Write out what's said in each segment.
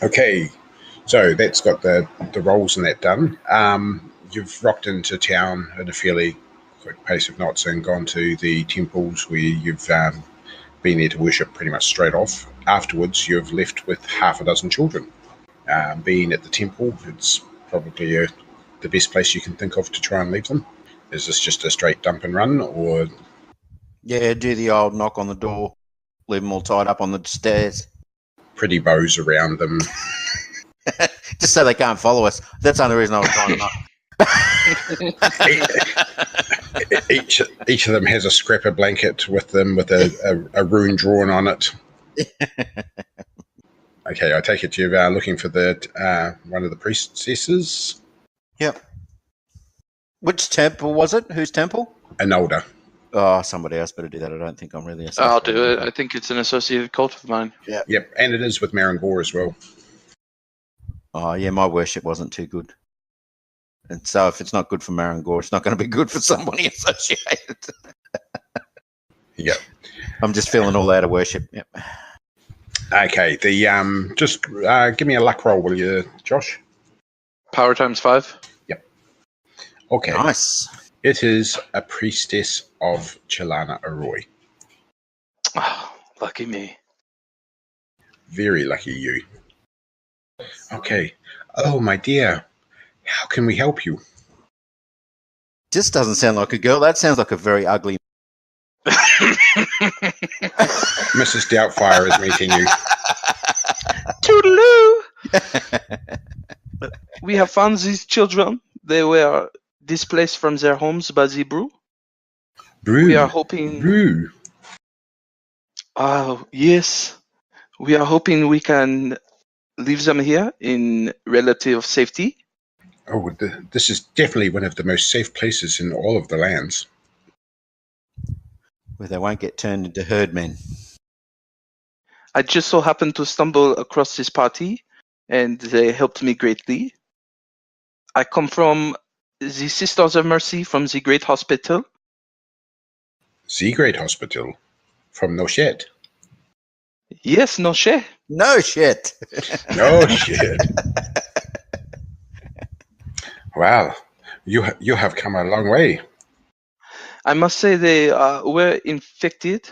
Okay, so that's got the rolls and that done. You've rocked into town at a fairly quick pace of knots and gone to the temples where you've been there to worship pretty much straight off. Afterwards, you've left with half a dozen children. Being at the temple, it's probably the best place you can think of to try and leave them. Is this just a straight dump and run, or...? Yeah, do the old knock on the door, leave them all tied up on the stairs. Pretty bows around them. Just so they can't follow us. That's the only reason I was trying to knock. Each of them has a scrapper blanket with them with a rune drawn on it. Okay, I take it you're looking for the one of the priestesses? Yep. Which temple was it? Whose temple? Anolda. Oh, somebody else better do that. I don't think I'm really associated. I'll do it. I think it's an associated cult of mine. Yeah. Yep, and it is with Marangor as well. Oh, yeah, my worship wasn't too good. And so if it's not good for Marangor, it's not going to be good for somebody associated. Yep. I'm just feeling all out of worship. Yep. Okay, just give me a luck roll, will you, Josh? Power times 5. Yep. Okay. Nice. It is a priestess of Chelana Arroy. Oh, lucky me. Very lucky you. Okay. Oh, my dear. How can we help you? Just doesn't sound like a girl. That sounds like a very ugly... Mrs. Doubtfire is meeting you. Toodaloo! We have found these children. They were displaced from their homes by the brew. Brew? We are hoping... Brew? Yes. We are hoping we can leave them here in relative safety. Oh, this is definitely one of the most safe places in all of the lands. Where they won't get turned into herdmen. I just so happened to stumble across this party, and they helped me greatly. I come from the Sisters of Mercy from the Great Hospital. The Great Hospital? From Nochet? Yes, Nochet. No shit. No shit. Wow, you have come a long way. I must say they were infected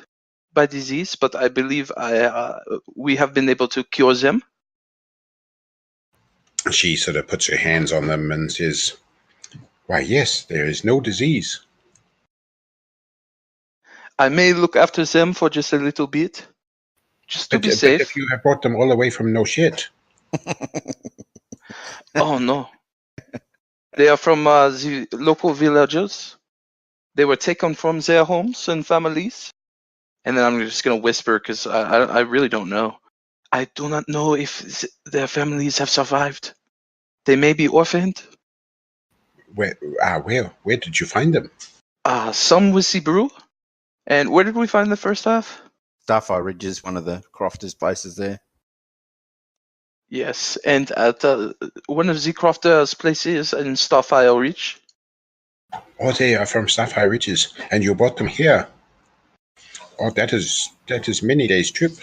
by disease, but I believe we have been able to cure them. She sort of puts her hands on them and says, "Why, yes, there is no disease." I may look after them for just a little bit, just to be safe. But if you have brought them all the way from Nochet. Oh, no. They are from the local villages. They were taken from their homes and families. And then I'm just going to whisper because I really don't know. I do not know if their families have survived. They may be orphaned. Where did you find them? Some with the brew. And where did we find the first half? Starfire Ridge is one of the crofters' places there. Yes, and at one of the crofters' places in Starfire Ridge. Oh, they are from Starfire Ridges, and you brought them here. Oh, that is many days' trip.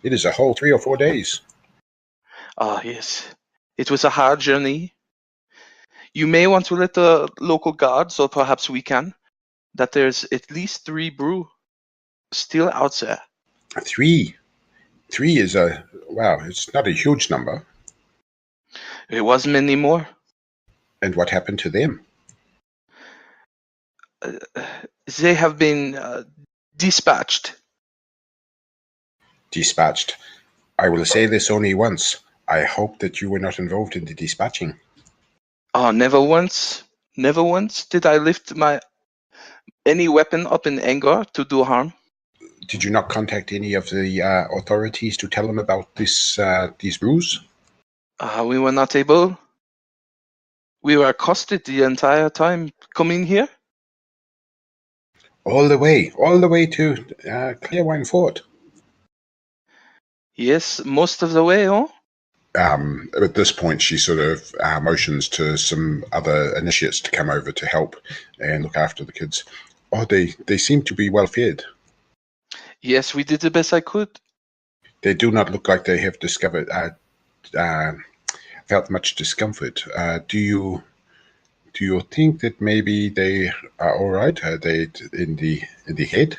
It is a whole 3 or 4 days. Yes. It was a hard journey. You may want to let the local guards, or perhaps we can, that there's at least 3 brew still out there. 3? 3 is wow, it's not a huge number. It was many more. And what happened to them? They have been dispatched. Dispatched. I will say this only once. I hope that you were not involved in the dispatching. Oh, never once did I lift any weapon up in anger to do harm. Did you not contact any of the authorities to tell them about these brews? We were not able. We were accosted the entire time coming here. All the way to Clearwine Fort. Yes, most of the way, huh? At this point, she sort of motions to some other initiates to come over to help and look after the kids. Oh, they seem to be well fed. Yes, we did the best I could. They do not look like they have felt much discomfort. Do you think that maybe they are all right? Are they in the head?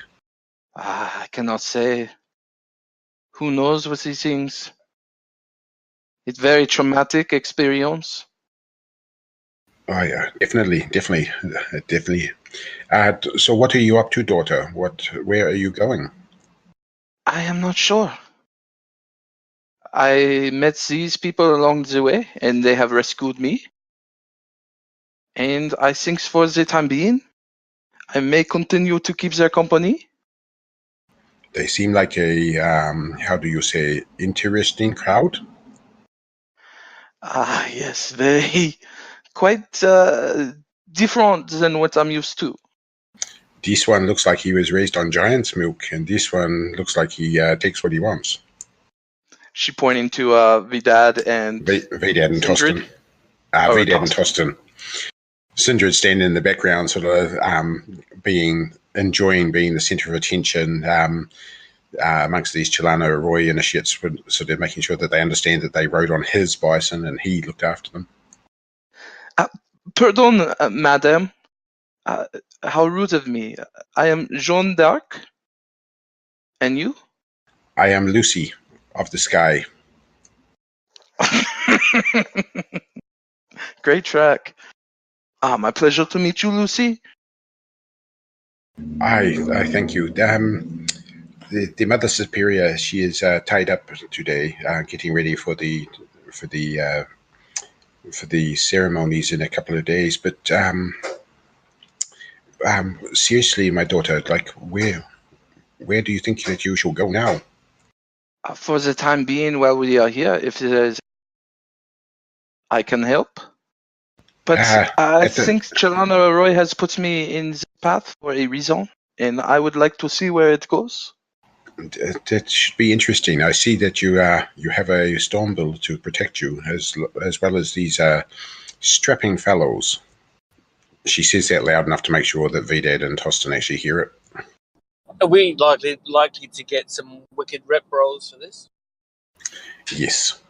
I cannot say. Who knows with these things? It's very traumatic experience. Oh yeah, definitely. So what are you up to, daughter? Where are you going? I am not sure. I met these people along the way, and they have rescued me. And I think for the time being, I may continue to keep their company. They seem like a how do you say, interesting crowd. Yes, very quite different than what I'm used to. This one looks like he was raised on giant's milk, and this one looks like he takes what he wants. She pointing to Vidad and Vidad and Sindred? Tostan. Vidad and Tostan. Sindred standing in the background, sort of enjoying being the centre of attention amongst these Chelano Roy initiates, sort of making sure that they understand that they rode on his bison and he looked after them. Pardon, madam. How rude of me. I am Jeanne D'arc. And you? I am Lucy of the Sky. Great track. My pleasure to meet you, Lucy. I thank you. The Mother Superior, she is tied up today, getting ready for the ceremonies in a couple of days. But seriously, my daughter, like where do you think that you shall go now? For the time being, while we are here, if there's I can help. But I think Chelana Roy has put me in the path for a reason, and I would like to see where it goes. That should be interesting. I see that you have a Stormbill to protect you, as well as these strapping fellows. She says that loud enough to make sure that Vidad and Tostan actually hear it. Are we likely to get some wicked rep rolls for this? Yes.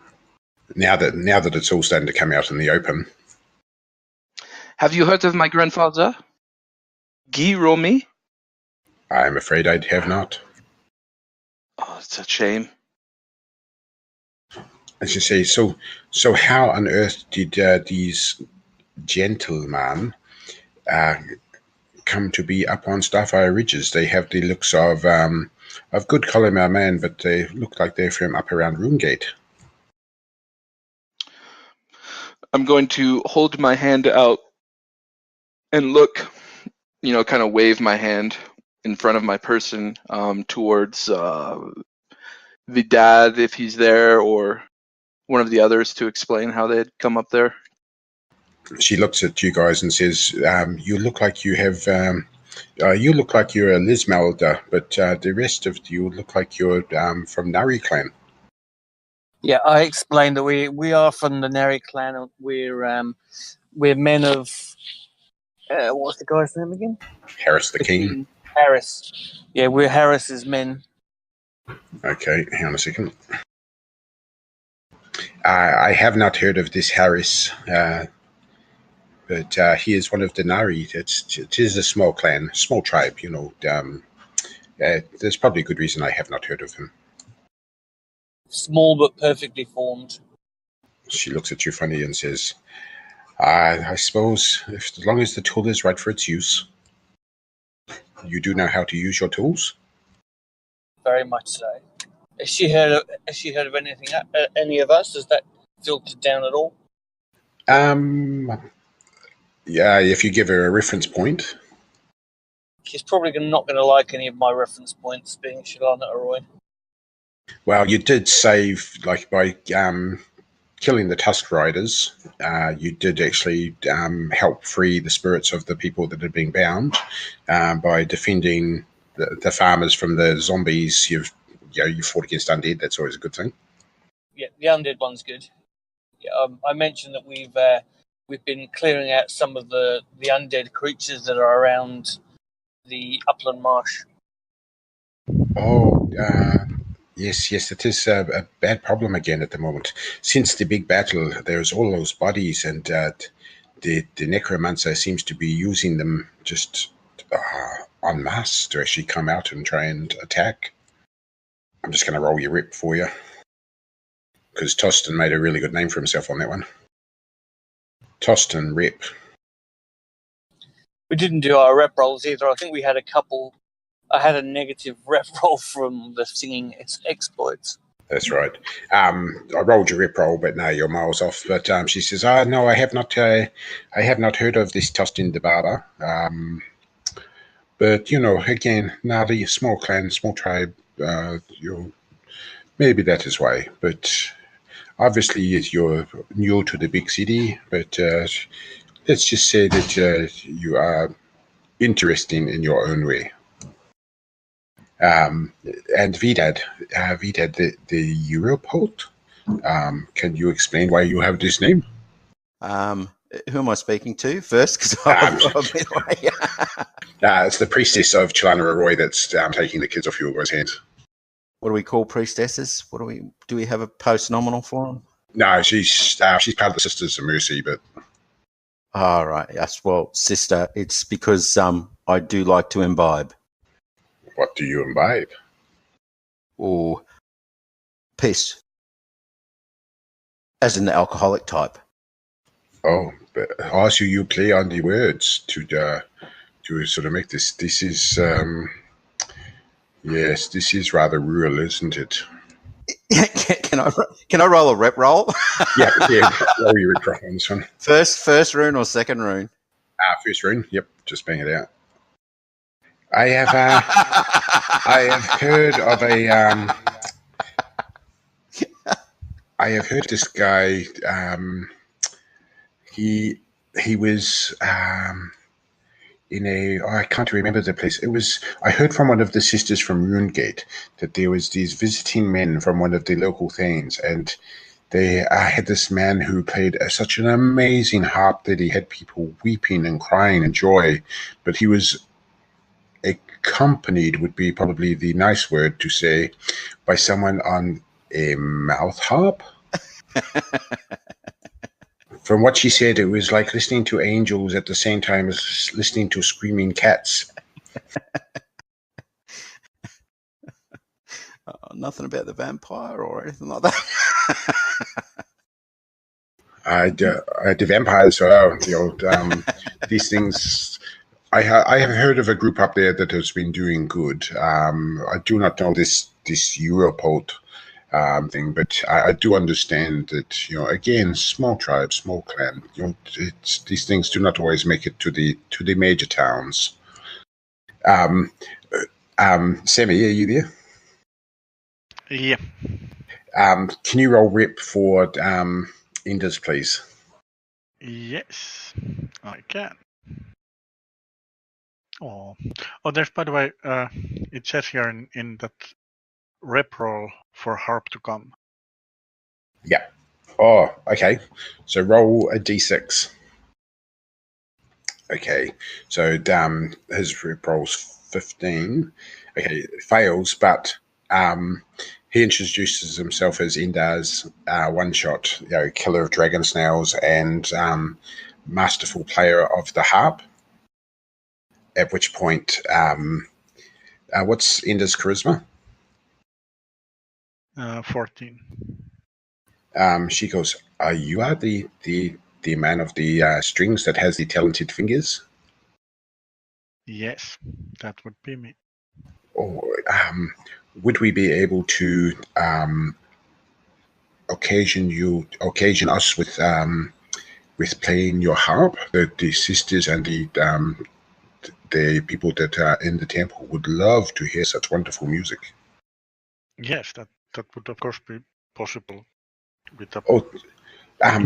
Now that it's all starting to come out in the open. Have you heard of my grandfather, Guy Romy? I'm afraid I have not. Oh, it's a shame. As you say, so how on earth did these gentlemen come to be up on Starfire Ridges? They have the looks of good Colomar man, but they look like they're from up around Runegate. I'm going to hold my hand out and look, kind of wave my hand in front of my person towards Vidad, if he's there, or one of the others, to explain how they had come up there. She looks at you guys and says, "You look like you have. You look like you're a Lismelda, but the rest of you look like you're from Nari clan." Yeah, I explained that we are from the Nari clan. We're men of what's the guy's name again? Harris the King. Harris. Yeah, we're Harris's men. Okay, hang on a second. I have not heard of this Harris, but he is one of the Nari. It is a small clan, small tribe. There's probably a good reason I have not heard of him. Small but perfectly formed. She looks at you funny and says, I suppose, as long as the tool is right for its use. You do know how to use your tools? Very much so. Has she heard of anything? Any of us? Has that filtered down at all? Yeah, if you give her a reference point. She's probably not going to like any of my reference points, being Chelana Roy. Well, you did save, like, by killing the Tusk Riders. You did actually help free the spirits of the people that had been bound by defending the farmers from the zombies. You fought against undead. That's always a good thing. Yeah, the undead one's good. Yeah, I mentioned that we've been clearing out some of the undead creatures that are around the upland marsh. Oh, Yes, it is a bad problem again at the moment. Since the big battle, there's all those bodies, and the necromancer seems to be using them just en masse to actually come out and try and attack. I'm just going to roll your rip for you, because Tostan made a really good name for himself on that one. Tostan rip. We didn't do our rep rolls either. I think we had a couple. I had a negative rep roll from the singing exploits. That's right. I rolled your rip roll, but no, you're miles off. But she says, no, I have not heard of this Tostan the Barber. But, again, Nadi, small clan, small tribe, maybe that is why. But obviously you're new to the big city, but let's just say that you are interesting in your own way. And Vidad, the Europote, can you explain why you have this name? Who am I speaking to first? Because I've been away. It's the priestess of Chalana Roy that's taking the kids off your guys' hands. What do we call priestesses? Do we have a post-nominal for them? No, she's part of the Sisters of Mercy, but... All right. Yes, well, sister, it's because I do like to imbibe. What do you imbibe? Or piss. As in the alcoholic type. Oh, but also you play on the words to sort of make this. This is yes, this is rather rural, isn't it? Can I roll a rep roll? yeah, roll your rep roll on this one. First rune or second rune? First rune. Yep, just bang it out. I have heard of I have heard this guy. He was in I can't remember the place. I heard from one of the sisters from Runegate that there was these visiting men from one of the local thanes, and they had this man who played such an amazing harp that he had people weeping and crying in joy, but he was accompanied, would be probably the nice word to say, by someone on a mouth harp. From what she said, it was like listening to angels at the same time as listening to screaming cats. Nothing about the vampire or anything like that. The vampires, these things. I have heard of a group up there that has been doing good. I do not know this Europote thing, but I do understand that, again, small tribe, small clan, these things do not always make it to the major towns. Sammy, are you there? Yeah. Can you roll rip for Indus, please? Yes, I can. Oh, there's, by the way, it says here in that rep roll for harp to come. Yeah. Oh, okay. So roll a d6. Okay. So his rep roll's 15. Okay, it fails, but he introduces himself as Indar's one-shot, killer of dragon snails and masterful player of the harp. At which point, what's Indar's charisma? 14. She goes, you are the man of the strings that has the talented fingers? Yes, that would be me. Oh, would we be able to occasion us with playing your harp? The sisters and the people that are in the temple would love to hear such wonderful music. Yes, that would of course be possible with a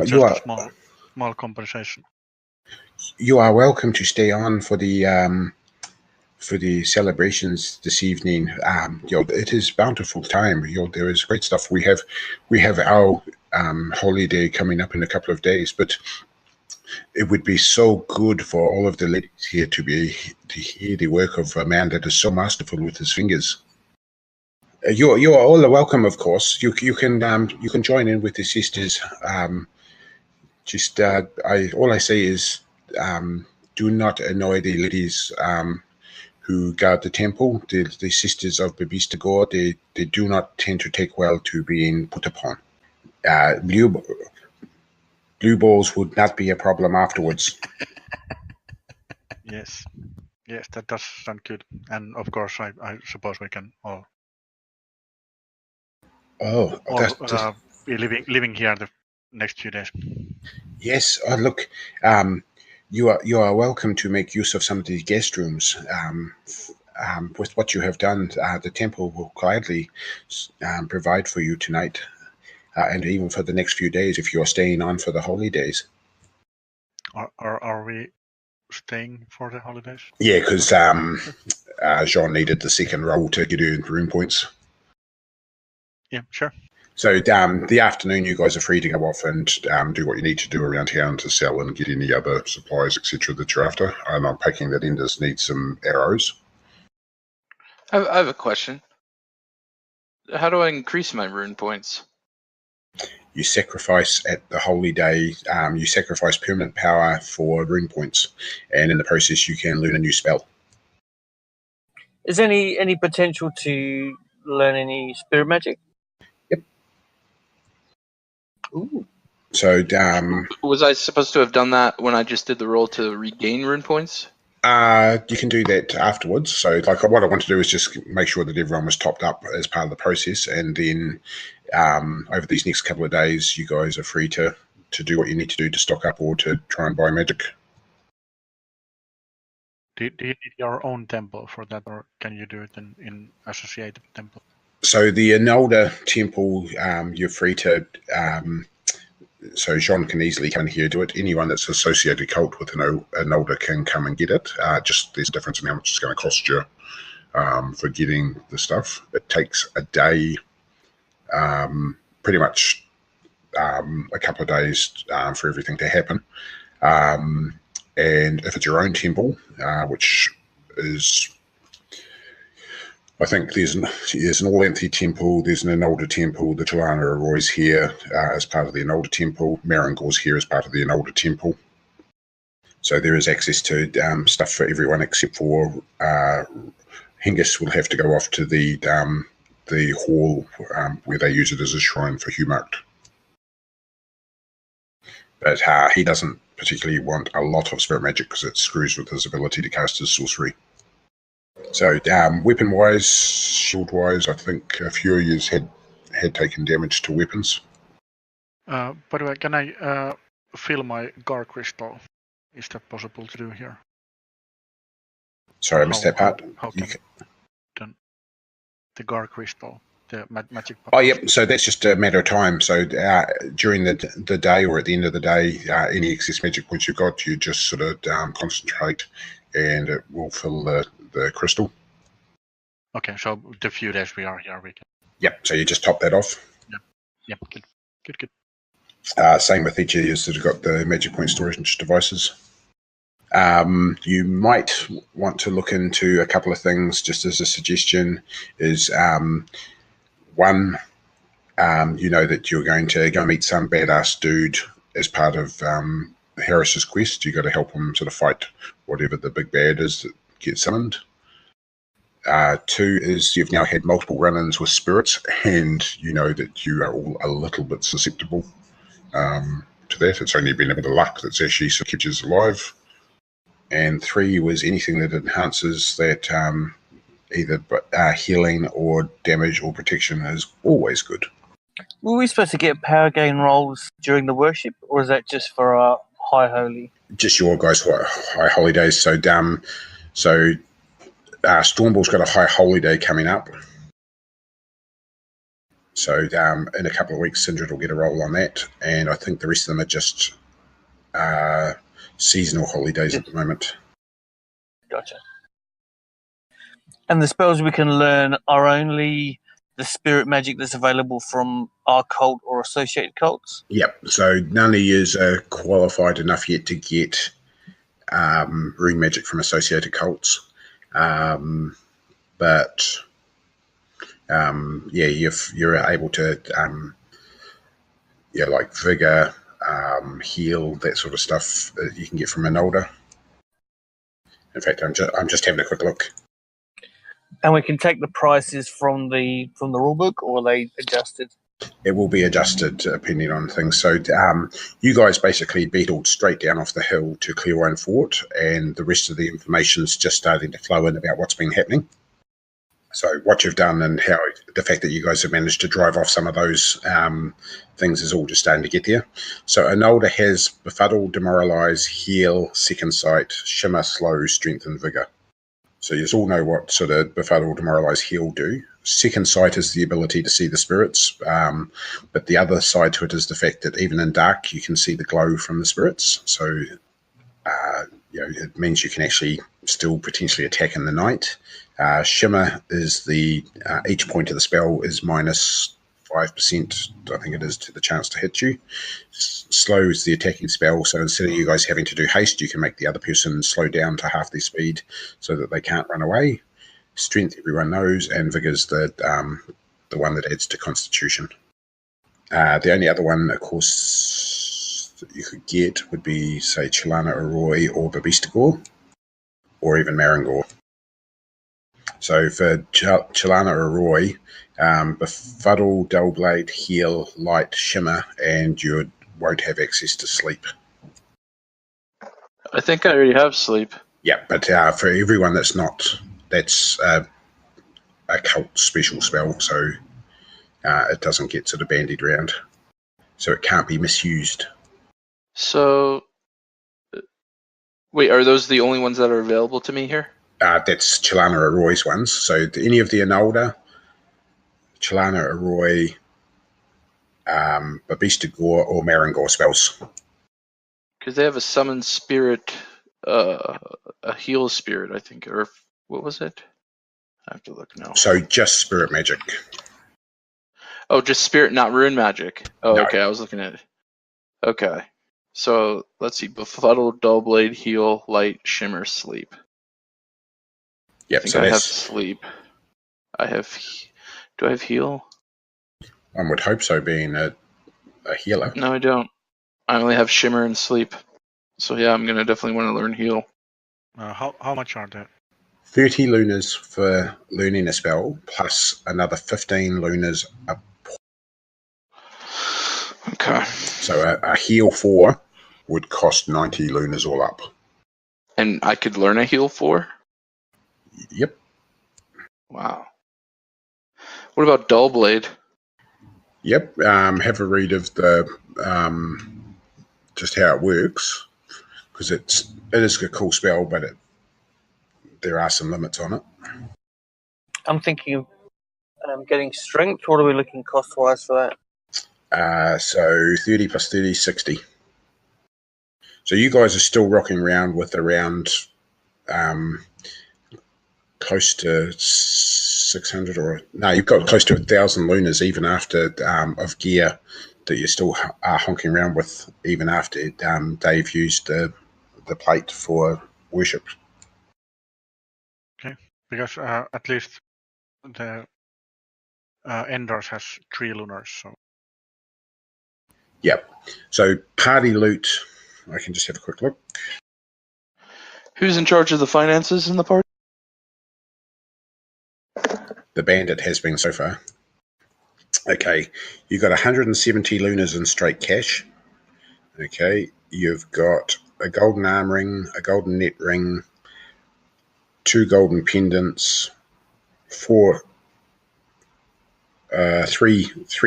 you are small compensation. You are welcome to stay on for the celebrations this evening. It is bountiful time. There is great stuff. We have our holiday coming up in a couple of days, but it would be so good for all of the ladies here to hear the work of a man that is so masterful with his fingers. You're all welcome, of course. You can join in with the sisters. All I say is do not annoy the ladies who guard the temple. The sisters of Babista God, they do not tend to take well to being put upon. Blue balls would not be a problem afterwards. Yes. Yes, that does sound good. And of course, I suppose we can all be living here the next few days. Yes. Oh, look, you are welcome to make use of some of these guest rooms. With what you have done, the temple will gladly provide for you tonight, and even for the next few days if you are staying on for the holidays. Are we staying for the holidays? Yeah, because Jeanne needed the second roll to get her room points. Yeah, sure. So the afternoon, you guys are free to go off and do what you need to do around town to sell and get any other supplies, etc. that you're after. And I'm packing that Enders needs some arrows. I have a question. How do I increase my rune points? You sacrifice at the holy day. You sacrifice permanent power for rune points, and in the process, you can learn a new spell. Is any potential to learn any spirit magic? Yep. Ooh. So, was I supposed to have done that when I just did the roll to regain rune points? You can do that afterwards. So, like, what I want to do is just make sure that everyone was topped up as part of the process, and then over these next couple of days, you guys are free to do what you need to do to stock up or to try and buy magic. Do you need your own temple for that, or can you do it in associated temple? So the Enolda temple, you're free to. So Jeanne can easily come in here do it. Anyone that's associated cult with an Enolda can come and get it. Just there's a difference in how much it's going to cost you for getting the stuff. It takes a day, pretty much a couple of days for everything to happen. And if it's your own temple, which is, I think there's an All-Anthe temple, there's an Enolda temple, the Tulana are always here as part of the Enolda temple, Marangor's here as part of the Enolda temple. So there is access to stuff for everyone except for Hengest will have to go off to the hall where they use it as a shrine for Humarkt. But he doesn't particularly want a lot of spirit magic because it screws with his ability to cast his sorcery. So weapon-wise, shield-wise, I think a few of you had taken damage to weapons. By the way, can I fill my Gar crystal? Is that possible to do here? Sorry, I missed that part. How can the Gar crystal, the magic? Oh, yep. So that's just a matter of time. So during the day or at the end of the day, any excess magic points you've got, you just sort of concentrate, and it will fill the crystal. Okay, so the few days we are here, we can. Yep. So you just top that off. Yep. Good. Same with each of you that have got the magic point storage devices. You might want to look into a couple of things just as a suggestion is one, you know that you're going to go meet some badass dude as part of Harris's quest. You got to help him sort of fight whatever the big bad is that gets summoned. Two is you've now had multiple run-ins with spirits, and you know that you are all a little bit susceptible to that. It's only been a bit of luck that's actually sort of kept you alive. And three was anything that enhances that either healing or damage or protection is always good. Were we supposed to get power gain rolls during the worship, or is that just for our High Holy? Just your guys' High Holidays. So Stormball's got a High Holiday coming up. So in a couple of weeks, Sindred will get a roll on that, and I think the rest of them are just seasonal holidays at the moment. Gotcha. And the spells we can learn are only the spirit magic that's available from our cult or associated cults? Yep. So none of you are qualified enough yet to get rune magic from associated cults. But you're able to like vigor, heal, that sort of stuff that you can get from an older. In fact, I'm just having a quick look. And we can take the prices from the rulebook, or are they adjusted? It will be adjusted depending on things. So you guys basically beetled straight down off the hill to Clearwine Fort, and the rest of the information is just starting to flow in about what's been happening. So what you've done and how the fact that you guys have managed to drive off some of those things is all just starting to get there. So Anolda has Befuddle, Demoralize, Heal, Second Sight, Shimmer, Slow, Strength, and Vigor. So you all know what sort of Befuddle, Demoralize, Heal do. Second Sight is the ability to see the spirits, but the other side to it is the fact that even in dark you can see the glow from the spirits. So it means you can actually still potentially attack in the night. Shimmer is the each point of the spell is minus 5%, I think it is, to the chance to hit you. Slow is the attacking spell, so instead of you guys having to do haste, you can make the other person slow down to half their speed so that they can't run away. Strength, everyone knows, and Vigor's the one that adds to Constitution. The only other one, of course, that you could get would be, say, Chelana Arroy or Babistagor, or even Marangor. So for Chelana Arroy, Befuddle, Dullblade, Heal, Light, Shimmer, and you won't have access to Sleep. I think I already have Sleep. Yeah, but for everyone that's a cult special spell, so it doesn't get sort of bandied around. So it can't be misused. So, wait, are those the only ones that are available to me here? That's Chelana Arroy's ones. So any of the Anolda, Chelana Arroy, Babistagor, or Marangor spells. Because they have a summon spirit, a heal spirit, I think, or what was it? I have to look now. So just spirit magic. Oh, just spirit, not rune magic. Oh, No. Okay, I was looking at it. Okay, so let's see: Befuddle, Dullblade, Heal, Light, Shimmer, Sleep. Yep. I think So I have that's. Sleep. I have. Do I have Heal? One would hope so, being a healer. No, I don't. I only have Shimmer and Sleep. So yeah, I'm gonna definitely want to learn Heal. How much are they? 30 lunas for learning a spell, plus another 15 lunas. Okay. So a heal 4 would cost 90 lunas all up. And I could learn a Heal 4? Yep. Wow. What about Dullblade? Yep. Have a read of the just how it works, because it is a cool spell, but there are some limits on it. I'm thinking of getting strength. What are we looking cost-wise for that? So 30 plus 30 is 60. So you guys are still rocking around with around close to 600, or no, you've got close to 1,000 lunas even after of gear that you're still honking around with, even after Dave used the plate for worship. Okay, because at least the Endars has 3 lunars. So Yep. So party loot, I can just have a quick look. Who's in charge of the finances in the party? The bandit has been so far. Okay, you've got 170 lunas in straight cash. Okay, you've got a golden arm ring, a golden net ring, 2 golden pendants, 3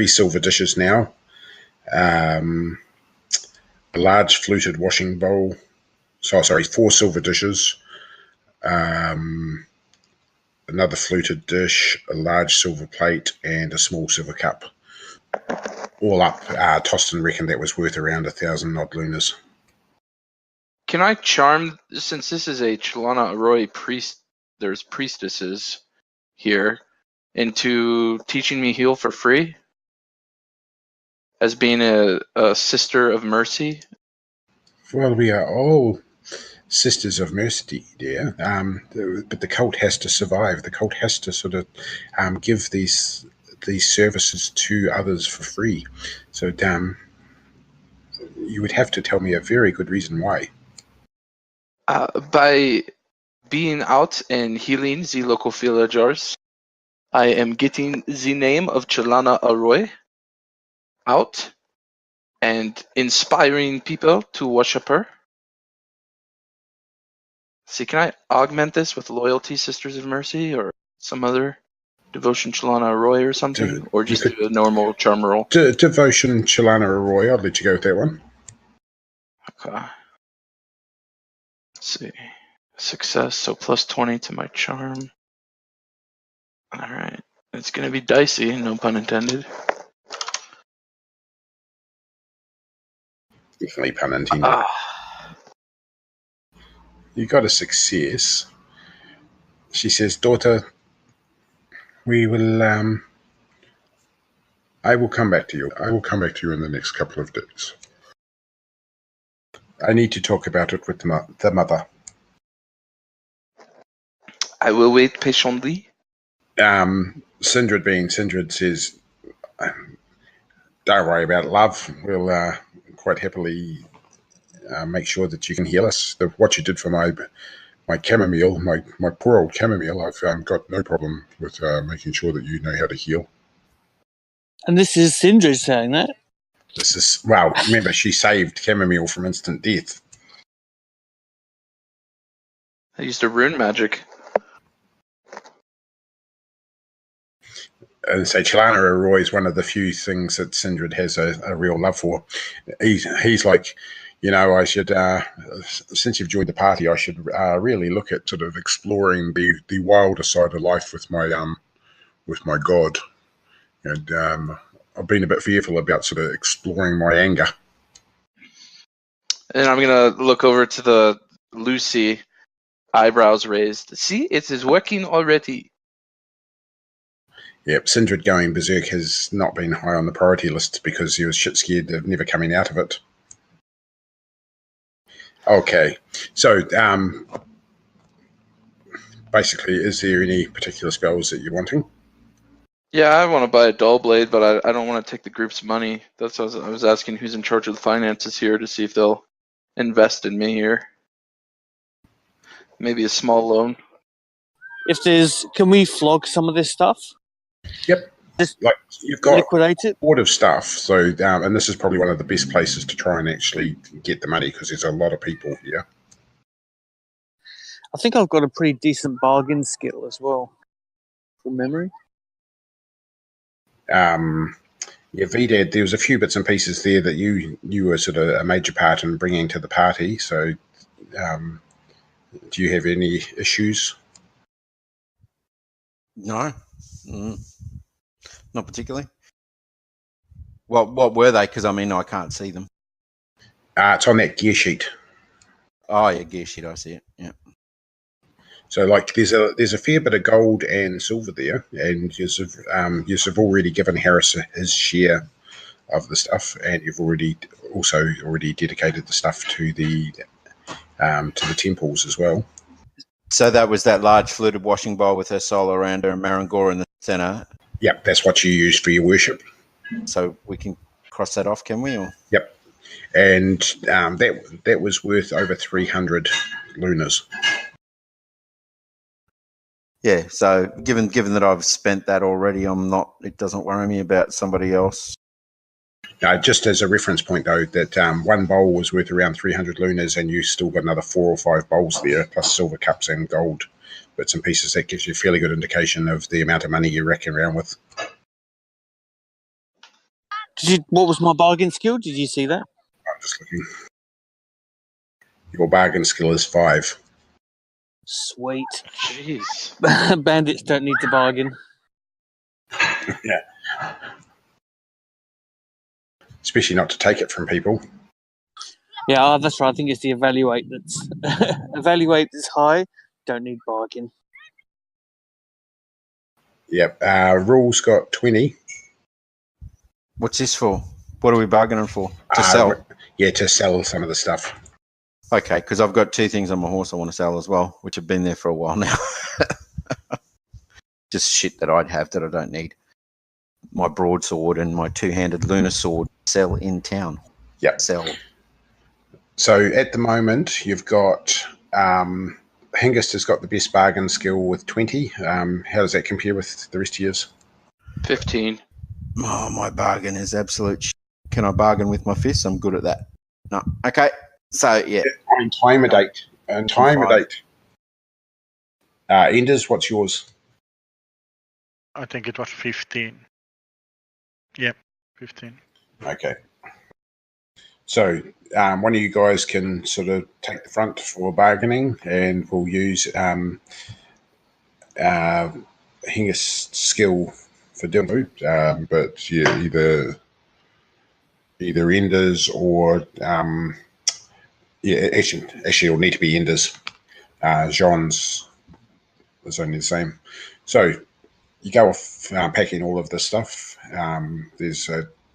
silver dishes now, a large fluted washing bowl. So sorry, 4 silver dishes, another fluted dish, a large silver plate, and a small silver cup. All up, Tostan reckoned that was worth around 1,000 odd lunas. Can I charm, since this is a Chelana Arroy priest, there's priestesses here, into teaching me Heal for free? As being a sister of mercy? Well, we are all Sisters of Mercy, dear. But the cult has to survive. The cult has to sort of give these services to others for free. So, you would have to tell me a very good reason why. By being out and healing the local villagers, I am getting the name of Chelana Arroy out and inspiring people to worship her. See, can I augment this with Loyalty Sisters of Mercy or some other Devotion Chelana Arroy or something? Or just do a normal charm roll? Devotion Chelana Arroy, I'll let you go with that one. Okay. Let's see. Success, so plus 20 to my charm. Alright. It's going to be dicey, no pun intended. Definitely pun intended. You got a success. She says, daughter, we will, I will come back to you. I will come back to you in the next couple of days. I need to talk about it with the mother. I will wait patiently. Sindred being Sindred says, don't worry about it, love. We'll quite happily make sure that you can heal us. What you did for my chamomile, my poor old chamomile, I've got no problem with making sure that you know how to heal. And this is Sindred saying that? This is, well, remember, she saved chamomile from instant death. I used a rune magic. And so Chelana Arroy is one of the few things that Sindred has a real love for. He's like, you know, I should, since you've joined the party, I should really look at sort of exploring the wilder side of life with my god. And I've been a bit fearful about sort of exploring my anger. And I'm going to look over to the Lucy, eyebrows raised. See, it is working already. Yep, Sindred going berserk has not been high on the priority list because he was shit scared of never coming out of it. Okay, so basically, is there any particular spells that you're wanting? Yeah, I want to buy a dull blade, but I don't want to take the group's money. That's what I was asking who's in charge of the finances here to see if they'll invest in me here. Maybe a small loan. Can we flog some of this stuff? Yep. Just like you've got liquidate it? a lot of stuff. So, and this is probably one of the best places to try and actually get the money because there's a lot of people here. I think I've got a pretty decent bargain skill as well, from memory. Yeah, Vidad, there was a few bits and pieces there that you were sort of a major part in bringing to the party. So, do you have any issues? No, not particularly. What were they? Because I mean, I can't see them. It's on that gear sheet. Oh yeah, gear sheet. I see it. Yeah. So, like, there's a fair bit of gold and silver there, and you've already given Harris his share of the stuff, and you've already dedicated the stuff to the temples as well. So that was that large fluted washing bowl with her soul around her and Marangor in the center. Yep, that's what you use for your worship. So we can cross that off, can we? Or? Yep, and that was worth over 300 lunas. Yeah, so given that I've spent that already, it doesn't worry me about somebody else. Just as a reference point, though, that one bowl was worth around 300 lunas, and you still got another 4 or 5 bowls there, plus silver cups and gold bits and pieces. That gives you a fairly good indication of the amount of money you're racking around with. What was my bargain skill? Did you see that? I'm just looking. Your bargain skill is 5. Sweet. Jeez. Bandits don't need to bargain. Yeah. Especially not to take it from people. Yeah, that's right. I think it's the evaluate that's evaluate is high. Don't need bargain. Yep. Rules got 20. What's this for? What are we bargaining for? To sell? Yeah, to sell some of the stuff. Okay, because I've got 2 things on my horse I want to sell as well, which have been there for a while now. Just shit that I'd have that I don't need. My broadsword and my 2-handed lunar sword sell in town. Yep. Sell. So at the moment, you've got Hengest has got the best bargain skill with 20. How does that compare with the rest of yours? 15. Oh, my bargain is absolute shit. Can I bargain with my fists? I'm good at that. No. Okay. So, yeah. On time a date. On time a date. Enders, what's yours? I think it was 15. Yep, 15. Okay. So one of you guys can sort of take the front for bargaining, and we'll use Hengest's skill for doing it. But yeah, either Enders or actually it'll need to be Enders. Jeanne's is only the same. So you go off packing all of this stuff. There's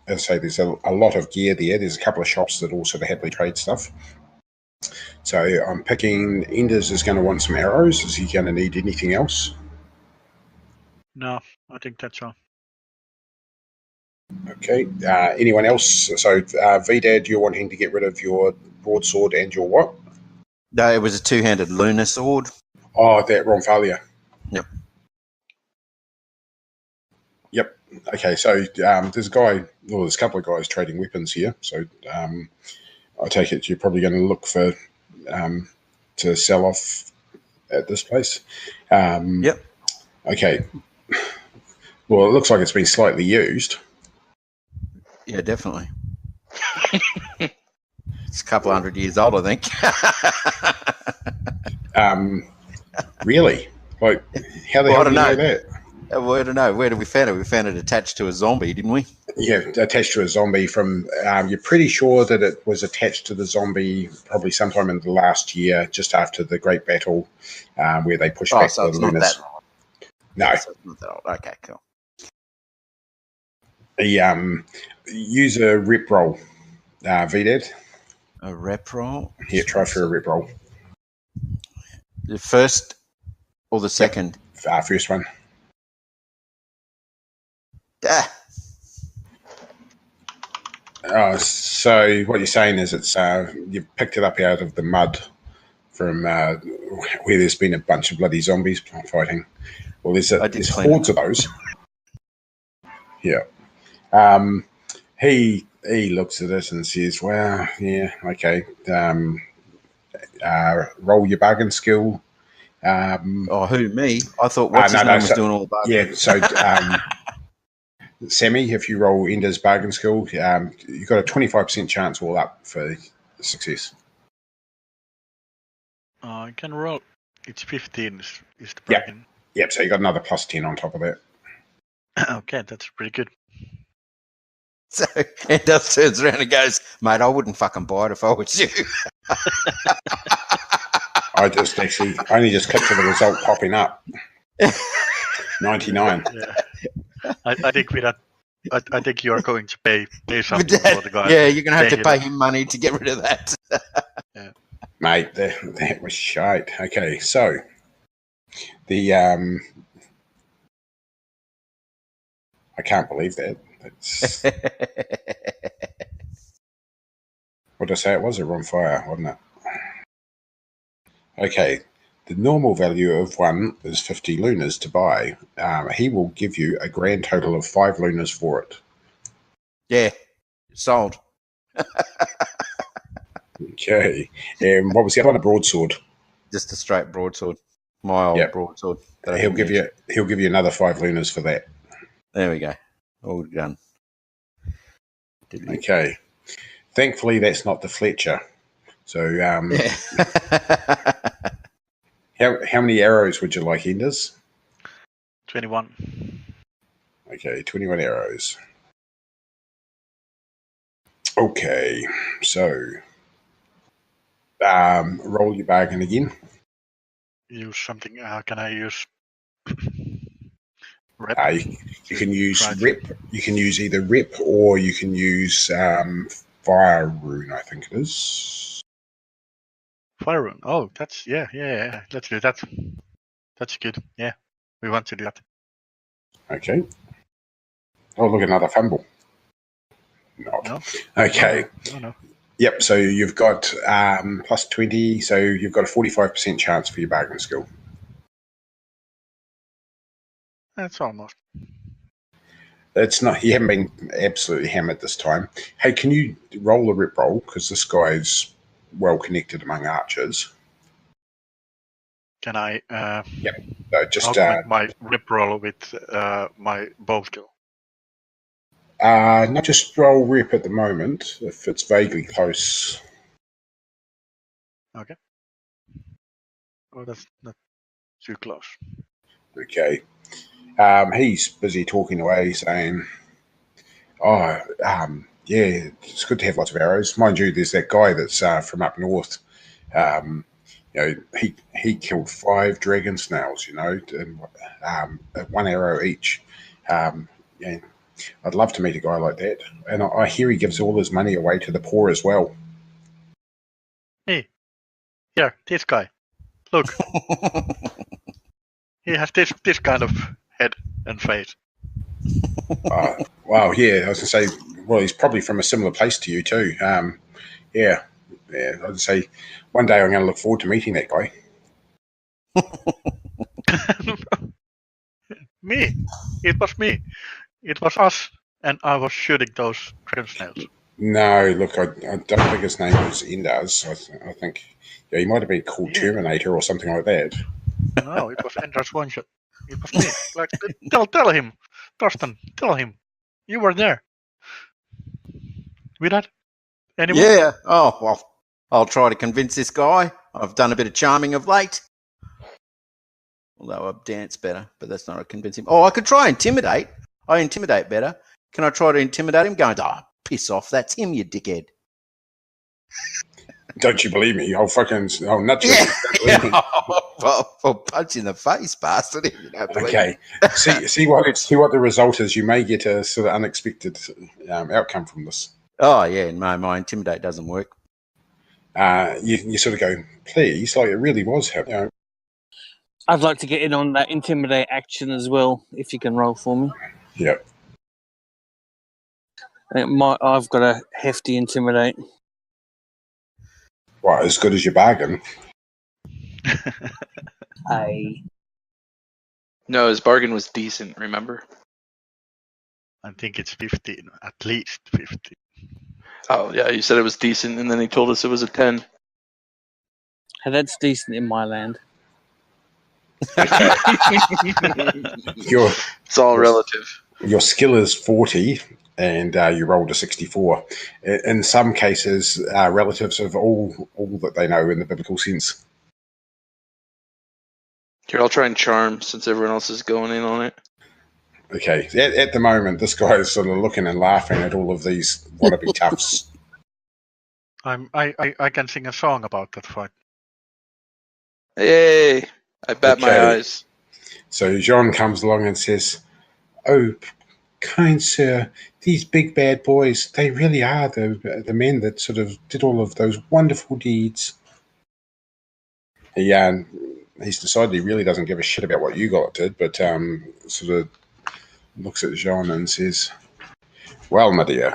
as I say, there's a lot of gear there. There's a couple of shops that also happily trade stuff. So I'm picking Enders is going to want some arrows. Is he going to need anything else? No, I think that's all. Okay. Anyone else? So Vidad, you're wanting to get rid of your broadsword and your what? No, it was a 2-handed lunar sword. Oh, that Romphalia. Yep. Yep. Okay, so there's a guy, well, there's a couple of guys trading weapons here. So I take it you're probably going to look for to sell off at this place. Yep. Okay. Well, it looks like it's been slightly used. Yeah, definitely. It's a couple 100 years old, I think. Really? Like, how the hell do you know that? Well, I don't know. Where did we find it? We found it attached to a zombie, didn't we? Yeah, attached to a zombie from... you're pretty sure that it was attached to the zombie probably sometime in the last year, just after the Great Battle, where they pushed back so the Lunas. No. So it's not that old. Okay, cool. Use a rep roll, Vidad. A rep roll? Yeah, try for a rep roll. The first or the second? Yep. First one. So what you're saying is it's you've picked it up out of the mud from where there's been a bunch of bloody zombies fighting. Well, there's hordes of those. Yeah. He looks at it and says, "Well, yeah, okay. Roll your bargain skill." Who, me? I thought what's his name was doing all the bargaining. Yeah, so Sammy, if you roll Ender's bargain skill, you've got a 25% chance all up for success. I can roll. It's 15 is the bargain. Yep, so you got another plus 10 on top of that. Okay, that's pretty good. So Ender turns around and goes, "Mate, I wouldn't fucking buy it if I was you." I only just clicked to the result popping up. 99. Yeah. I think with that, I think you are going to pay something for the guy. Yeah, you're going to have to pay him money to get rid of that. Yeah. Mate, that was shite. Okay, so the I can't believe that. That's what did I say? It was a wrong fire, wasn't it? Okay. The normal value of one is 50 lunas to buy. He will give you a grand total of 5 lunas for it. Yeah, sold. Okay. And what was the other one? A broadsword. Just a straight broadsword. My old broadsword. He'll give you another 5 lunas for that. There we go. All done. Okay. Thankfully, that's not the Fletcher. So, How many arrows would you like, Enders? 21. Okay, 21 arrows. Okay, so roll your bargain again. Use something. Can I use rep? You can use rep. You can use either rep or you can use fire rune. I think it is. Fire rune. Oh, that's yeah. Let's do that. That's good. Yeah, we want to do that. Okay. Oh, look, another fumble. Not. No. Okay. No. Yep, so you've got plus 20, so you've got a 45% chance for your bargain skill. That's almost. It's not. You haven't been absolutely hammered this time. Hey, can you roll a rep roll? Because this guy's well connected among archers. Can I? Yep. So just augment my rip roll with my bow skill. not just roll rep at the moment. If it's vaguely close. Okay. Oh, that's not too close. Okay. He's busy talking away, saying, "Oh, yeah, it's good to have lots of arrows. Mind you, there's that guy that's from up north. He killed 5 dragon snails. And, one arrow each. Yeah, I'd love to meet a guy like that. And I hear he gives all his money away to the poor as well." Hey, here, this guy. Look, he has this kind of head and face. Wow, yeah, I was going to say, well, he's probably from a similar place to you too. Yeah, I'd say one day I'm going to look forward to meeting that guy. Me. It was me. It was us, and I was shooting those dragon snails. No, look, I don't think his name was Enders. I think he might have been called Terminator or something like that. No, it was Ender's one shot. It was me. Like, tell him, Tostan, tell him, you were there. Vidad? Anyone? Yeah. Oh, well, I'll try to convince this guy. I've done a bit of charming of late. Although I dance better, but that's not a convincing. Oh, I could try intimidate. I intimidate better. Can I try to intimidate him? Going, piss off. That's him, you dickhead. Don't you believe me? I'll nut you. Yeah. I'll punch you in the face, bastard. If you don't believe Okay. me. see what the result is. You may get a sort of unexpected outcome from this. Oh, yeah. No, my intimidate doesn't work. You sort of go, please, like it really was him. I'd like to get in on that intimidate action as well, if you can roll for me. Yeah. I've got a hefty intimidate. Well, as good as your bargain. No, his bargain was decent, remember? I think it's 15, at least 15. Oh, yeah, you said it was decent, and then he told us it was a 10. Hey, that's decent in my land. It's all relative. Your skill is 40, and you rolled a 64. In some cases, relatives of all that they know in the biblical sense. Here, I'll try and charm since everyone else is going in on it. Okay, at the moment, this guy is sort of looking and laughing at all of these wannabe toughs. I can sing a song about that fight. Hey, I bat my eyes. So Jeanne comes along and says, "Oh, kind sir, these big bad boys, they really are the men that sort of did all of those wonderful deeds." He's decided he really doesn't give a shit about what you got did, but sort of looks at Jeanne and says, "Well, my dear,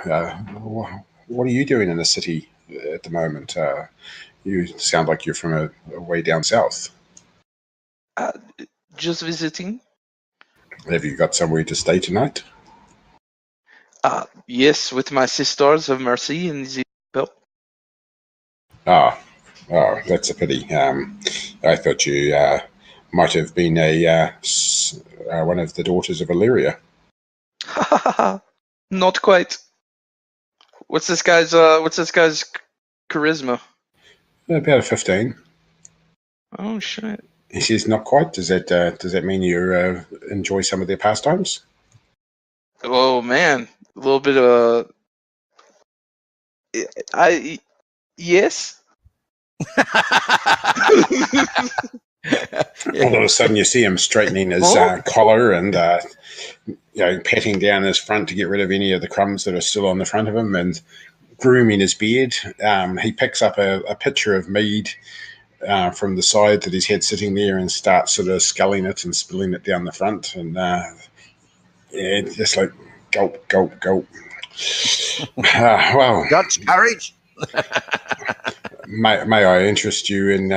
what are you doing in the city at the moment? You sound like you're from a way down south. Just visiting. Have you got somewhere to stay tonight?" Yes, with my sisters of mercy in the belt. Oh, that's a pity. I thought you might have been one of the daughters of Illyria. Not quite. What's this guy's charisma? About a 15. Oh shit. He says, "Not quite. Does that mean you enjoy some of their pastimes?" Oh man, a little bit of yes. All of a sudden, you see him straightening his collar and patting down his front to get rid of any of the crumbs that are still on the front of him, and grooming his beard. He picks up a pitcher of mead from the side that he's had sitting there and starts sort of sculling it and spilling it down the front. And just like gulp, gulp, gulp. Well, Dutch courage. may I interest you in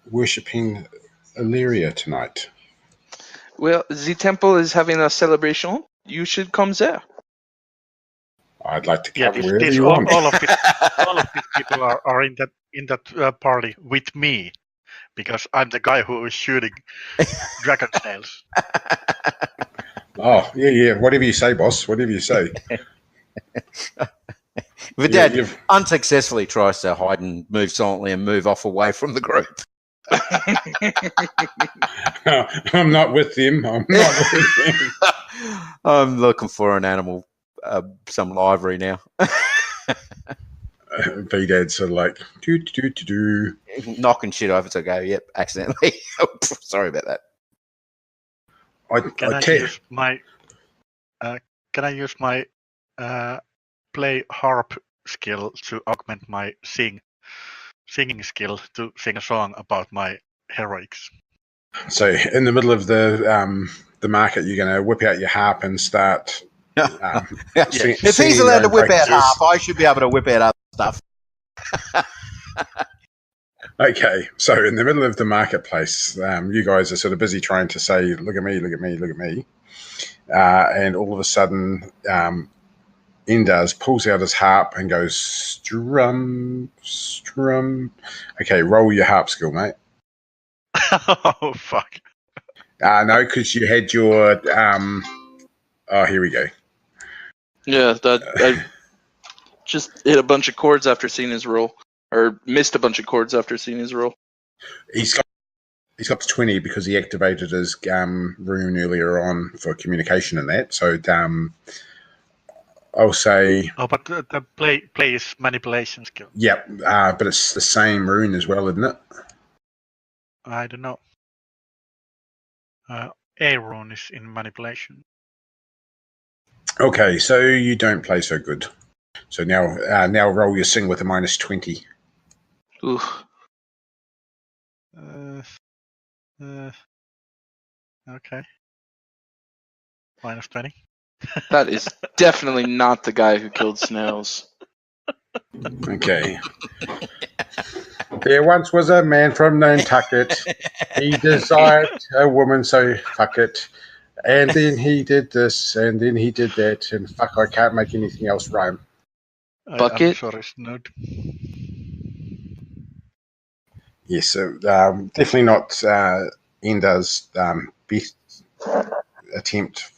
worshipping Illyria tonight? Well, the temple is having a celebration. You should come there. I'd like to Yeah, come wherever this you want. all of these people are in that party with me, because I'm the guy who is shooting dragon snails. Oh, yeah. Whatever you say, boss. Whatever you say. Vidad you've- unsuccessfully tries to hide and move silently and move off away from the group. I'm not with him. I'm not with him. I'm looking for an animal, some livery now. Vidad's sort of like, do. Knocking shit over to go, yep, accidentally. Sorry about that. Can I use my play harp skill to augment my singing skill to sing a song about my heroics? So in the middle of the market, you're going to whip out your harp and start. If he's allowed to whip out harp, I should be able to whip out other stuff. Okay, so in the middle of the marketplace, you guys are sort of busy trying to say, "Look at me, look at me, look at me," and all of a sudden, Indaz pulls out his harp and goes strum, strum. Okay, roll your harp skill, mate. Oh fuck! No, because you had your. Oh, here we go. Yeah, I just hit a bunch of chords after seeing his roll, or missed a bunch of chords after seeing his roll. He's got to 20 because he activated his rune earlier on for communication and that. So I'll say. Oh, but the play is manipulation skill. Yep, but it's the same rune as well, isn't it? I don't know. A rune is in manipulation. Okay, so you don't play so good. So now roll your sing with a minus 20. Oof. Okay. Minus 20. That is definitely not the guy who killed snails. Okay. There once was a man from Nantucket. He desired a woman, so fuck it. And then he did this, and then he did that, and fuck, I can't make anything else rhyme. Bucket? I'm sorry, Snood. Yes, so definitely not Enda's best attempt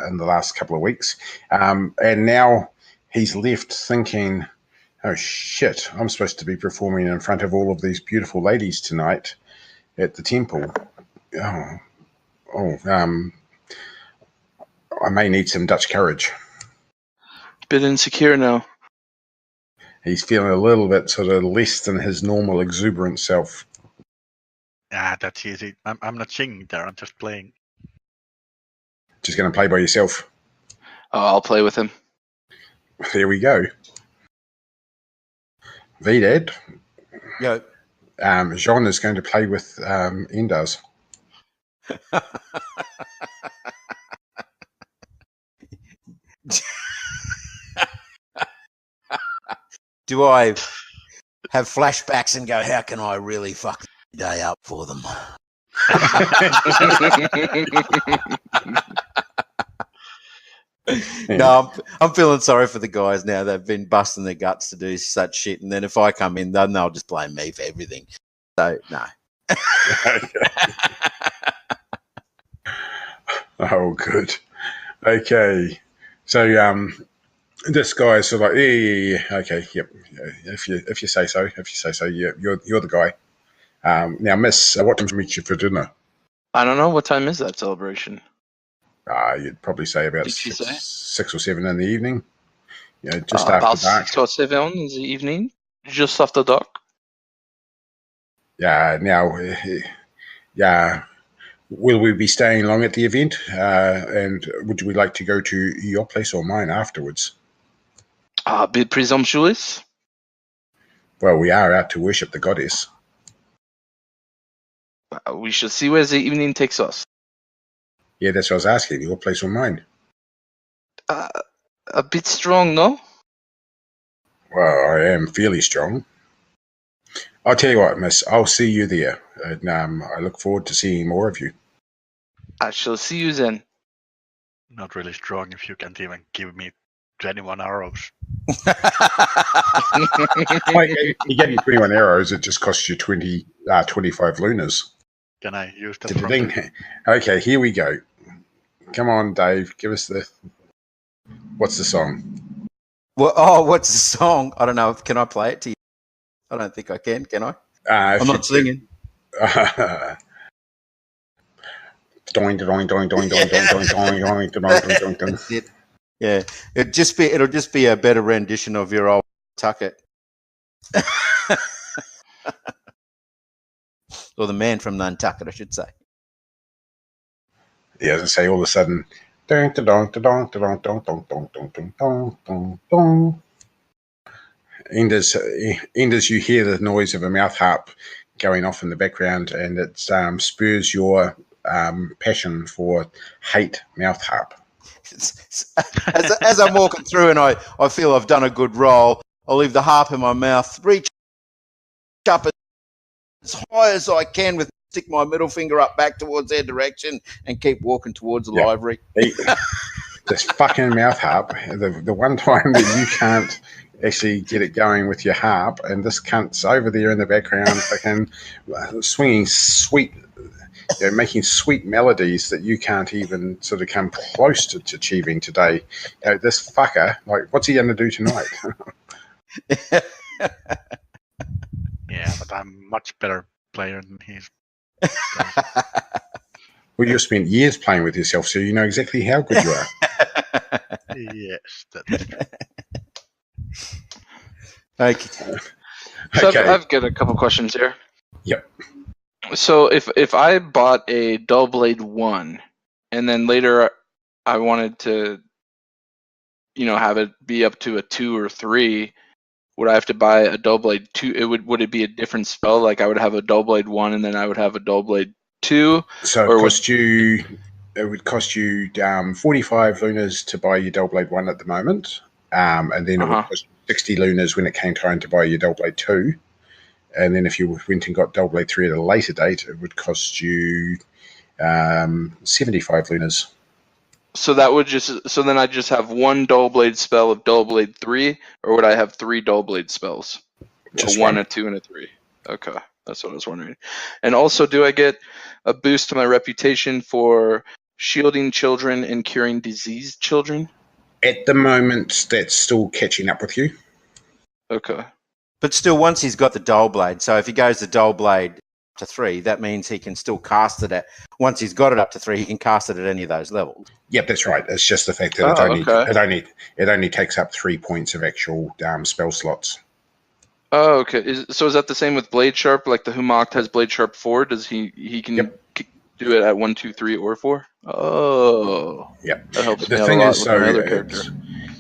in the last couple of weeks. And now he's left thinking, oh shit, I'm supposed to be performing in front of all of these beautiful ladies tonight at the temple. I may need some Dutch courage. Bit insecure now. He's feeling a little bit sort of less than his normal exuberant self. Ah, that's easy. I'm not singing there. I'm just playing. Just going to play by yourself. Oh, I'll play with him. There we go. Vidad. Yo. Jeanne is going to play with Endaz. Do I have flashbacks and go, how can I really fuck the day up for them? No, I'm feeling sorry for the guys now. They've been busting their guts to do such shit, and then if I come in, then they'll just blame me for everything. So, no. Oh, good. Okay. So, this guy is sort of like, yeah. Okay, yep. If you say so, yeah, you're the guy. Now, Miss, what time to meet you for dinner? I don't know. What time is that celebration? You'd probably say about 6 or 7 in the evening. You know, just about after dark. 6 or 7 in the evening, just after dark. Yeah. Now, will we be staying long at the event? And would we like to go to your place or mine afterwards? A bit presumptuous. Well, we are out to worship the goddess. We shall see where the evening takes us. Yeah, that's what I was asking. Your place or mine? A bit strong, no? Well, I am fairly strong. I'll tell you what, miss. I'll see you there. And I look forward to seeing more of you. I shall see you then. Not really strong if you can't even give me 21 arrows. Like, you're getting 21 arrows. It just costs you 25 lunas. Can I use that from the... Okay, here we go. Come on, Dave. Give us the... What's the song? Well, what's the song? I don't know. Can I play it to you? I don't think I can I? I'm not singing. Doing, doing, doing, doing, doing, doing, doing, doing, doing, doing. That's it. Yeah, it'll just be a better rendition of your old Tucket. Or the man from Nantucket, I should say. Yeah, as I say, all of a sudden, Enders, you hear the noise of a mouth harp going off in the background, and it spurs your passion for hate mouth harp. As I'm walking through and I feel I've done a good roll, I'll leave the harp in my mouth, reach up as high as I can stick my middle finger up back towards their direction and keep walking towards the library. This fucking mouth harp, the one time that you can't actually get it going with your harp, and this cunt's over there in the background fucking swinging sweet, making sweet melodies that you can't even sort of come close to achieving today. This fucker, like, what's he going to do tonight? Yeah, but I'm much better player than he is. Well, you've spent years playing with yourself, so you know exactly how good you are. Yes, that's true. Okay. So Okay. I've got a couple questions here. Yep. So if I bought a Dull Blade 1, and then later I wanted to, have it be up to a 2 or 3, would I have to buy a Dull Blade 2? Would it be a different spell? Like I would have a Dull Blade 1, and then I would have a Dull Blade 2? So it would cost you 45 lunas to buy your Dull Blade 1 at the moment, and then it would cost you 60 lunas when it came time to buy your Dull Blade 2. And then if you went and got Dull Blade 3 at a later date, it would cost you 75 lunas. So that would then I just have one Dull Blade spell of Dull Blade 3, or would I have 3 Dull Blade spells? Just a 1, a 2, and a 3. Okay, that's what I was wondering. And also, do I get a boost to my reputation for shielding children and curing diseased children? At the moment, that's still catching up with you. Okay. But still, once he's got the Dull Blade, so if he goes the Dull Blade to 3, that means he can still cast it once he's got it up to 3, he can cast it at any of those levels. Yep, that's right. It's just the fact that it only takes up 3 points of actual spell slots. Oh, okay. So is that the same with Blade Sharp? Like the Humacht has Blade Sharp 4? Does he can do it at 1, 2, 3, or 4? Oh. Yeah. That helps the me out thing a lot is, with so my other character.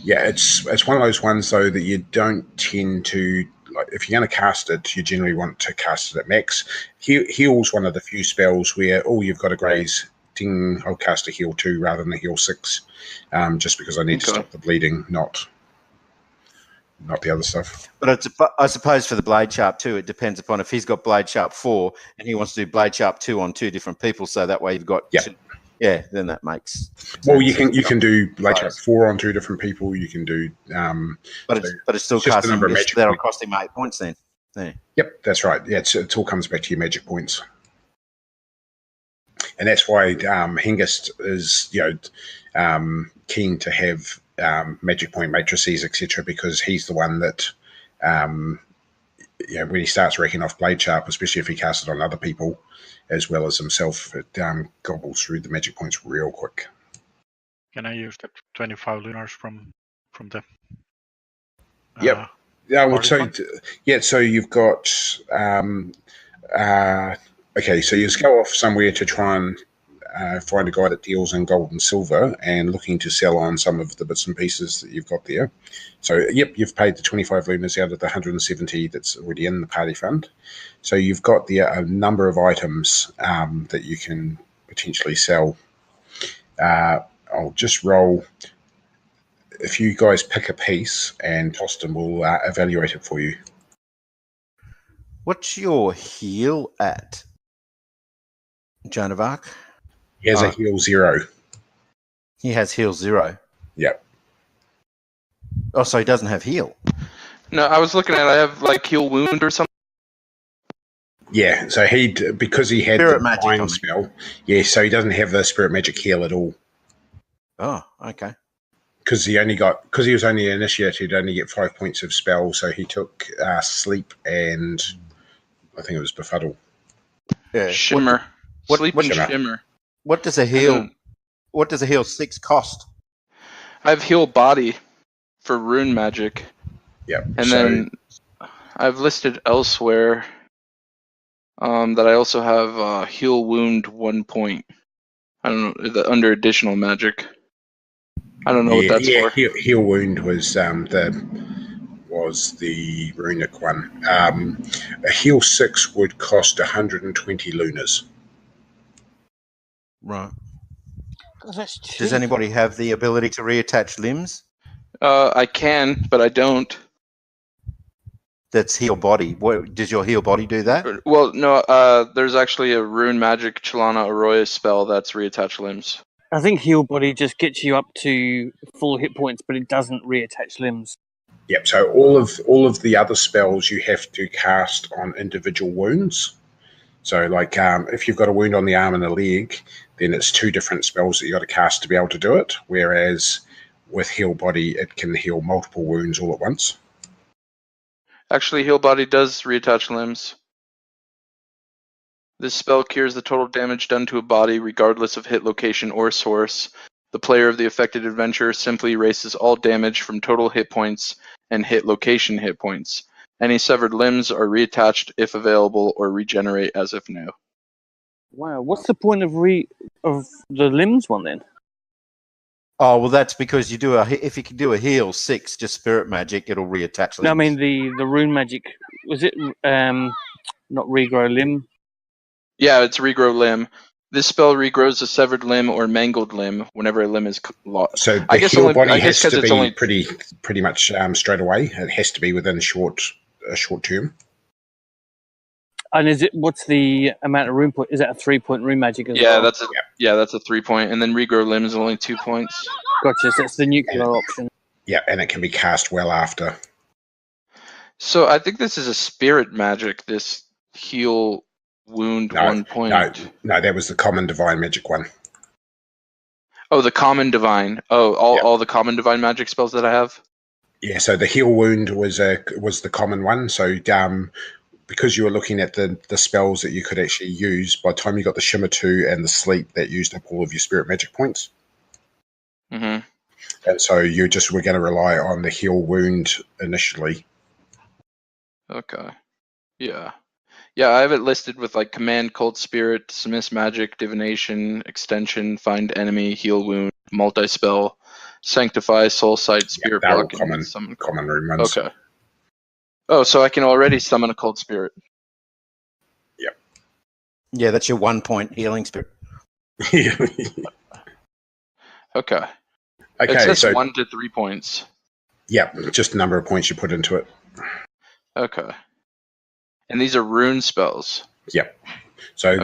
It's one of those ones though that you don't tend to, like, if you're going to cast it, you generally want to cast it at max. Heal's one of the few spells where you've got to graze. Ding, I'll cast a heal 2 rather than a heal 6, just because I need to stop the bleeding, not the other stuff. But I suppose for the Blade Sharp 2, it depends upon if he's got Blade Sharp 4 and he wants to do Blade Sharp 2 on 2 different people, so that way you've got then that makes sense. Well, you can do Blade Sharp 4 on 2 different people. You can do but it's still costing him. That'll cost him 8 points then. Yeah. Yep, that's right. Yeah, it all comes back to your magic points. And that's why Hengest is keen to have magic point matrices, etc., because he's the one that when he starts racking off Blade Sharp, especially if he casts it on other people as well as himself, it gobbles through the magic points real quick. Can I use that 25 lunars from the yep. So you've got okay, so you just go off somewhere to try and find a guy that deals in gold and silver and looking to sell on some of the bits and pieces that you've got there. So, yep, you've paid the 25 lunas out of the 170 that's already in the party fund. So you've got the a number of items that you can potentially sell. I'll just roll. If you guys pick a piece, and Tostan will evaluate it for you. What's your heal at, Jeanne D'arc? He has a heal 0. He has heal 0. Yep. Oh, so he doesn't have heal. No, I was looking at I have like heal wound or something. Yeah, so because he had Spirit the magic mind on spell. Yeah, so he doesn't have the spirit magic heal at all. Oh, okay. Because he was only an initiate, he'd only get 5 points of spell, so he took sleep and I think it was befuddle. Yeah. Shimmer. Sleep and Shimmer. shimmer. What does a heal? What does a heal 6 cost? I have heal body for rune magic. Yep. And then I've listed elsewhere that I also have heal wound 1 point. I don't know, under additional magic. I don't know what that's for. Heal wound was the runic one. A heal 6 would cost 120 lunas. Right. God, that's cheap. Does anybody have the ability to reattach limbs? I can, but I don't. That's heal body. Does your heal body do that? Well, no, there's actually a rune magic Chalana Arroyo spell that's reattach limbs. I think heal body just gets you up to full hit points, but it doesn't reattach limbs. Yep. So all of the other spells you have to cast on individual wounds. So, like, if you've got a wound on the arm and the leg, then it's 2 different spells that you got to cast to be able to do it. Whereas with heal body, it can heal multiple wounds all at once. Actually, heal body does reattach limbs. This spell cures the total damage done to a body regardless of hit location or source. The player of the affected adventurer simply erases all damage from total hit points and hit location hit points. Any severed limbs are reattached if available or regenerate as if new. Wow, what's the point of the limbs one then? Oh, well, that's because if you can do a heal 6, just spirit magic, it'll reattach limbs. No, I mean the rune magic. Was it not regrow limb? Yeah, it's regrow limb. This spell regrows a severed limb or mangled limb whenever a limb is lost. So the heal body has to be pretty much straight away. It has to be within a short term. And what's the amount of rune point? Is that a 3-point rune magic as yeah, well? that's a 3 point, and then regrow limb is only 2 points. Gotcha. So it's the nuclear option. Yeah, and it can be cast well after. So I think this is a spirit magic. This heal wound 1 point. No, that was the common divine magic one. Oh, the common divine. Oh, all the common divine magic spells that I have. Yeah, so the heal wound was the common one. So because you were looking at the spells that you could actually use, by the time you got the Shimmer 2 and the Sleep, that used up all of your spirit magic points. Mm-hmm. And so you just were going to rely on the heal wound initially. Okay. Yeah. Yeah, I have it listed with like command, cult spirit, dismiss magic, divination, extension, find enemy, heal wound, multi-spell, sanctify, soul sight, spirit block, and common room ones. Okay. Oh, so I can already summon a cult spirit. Yep. Yeah, that's your 1 point healing spirit. Okay. Okay, it says so 1 to 3 points. Yeah, just the number of points you put into it. Okay. And these are rune spells. Yep. So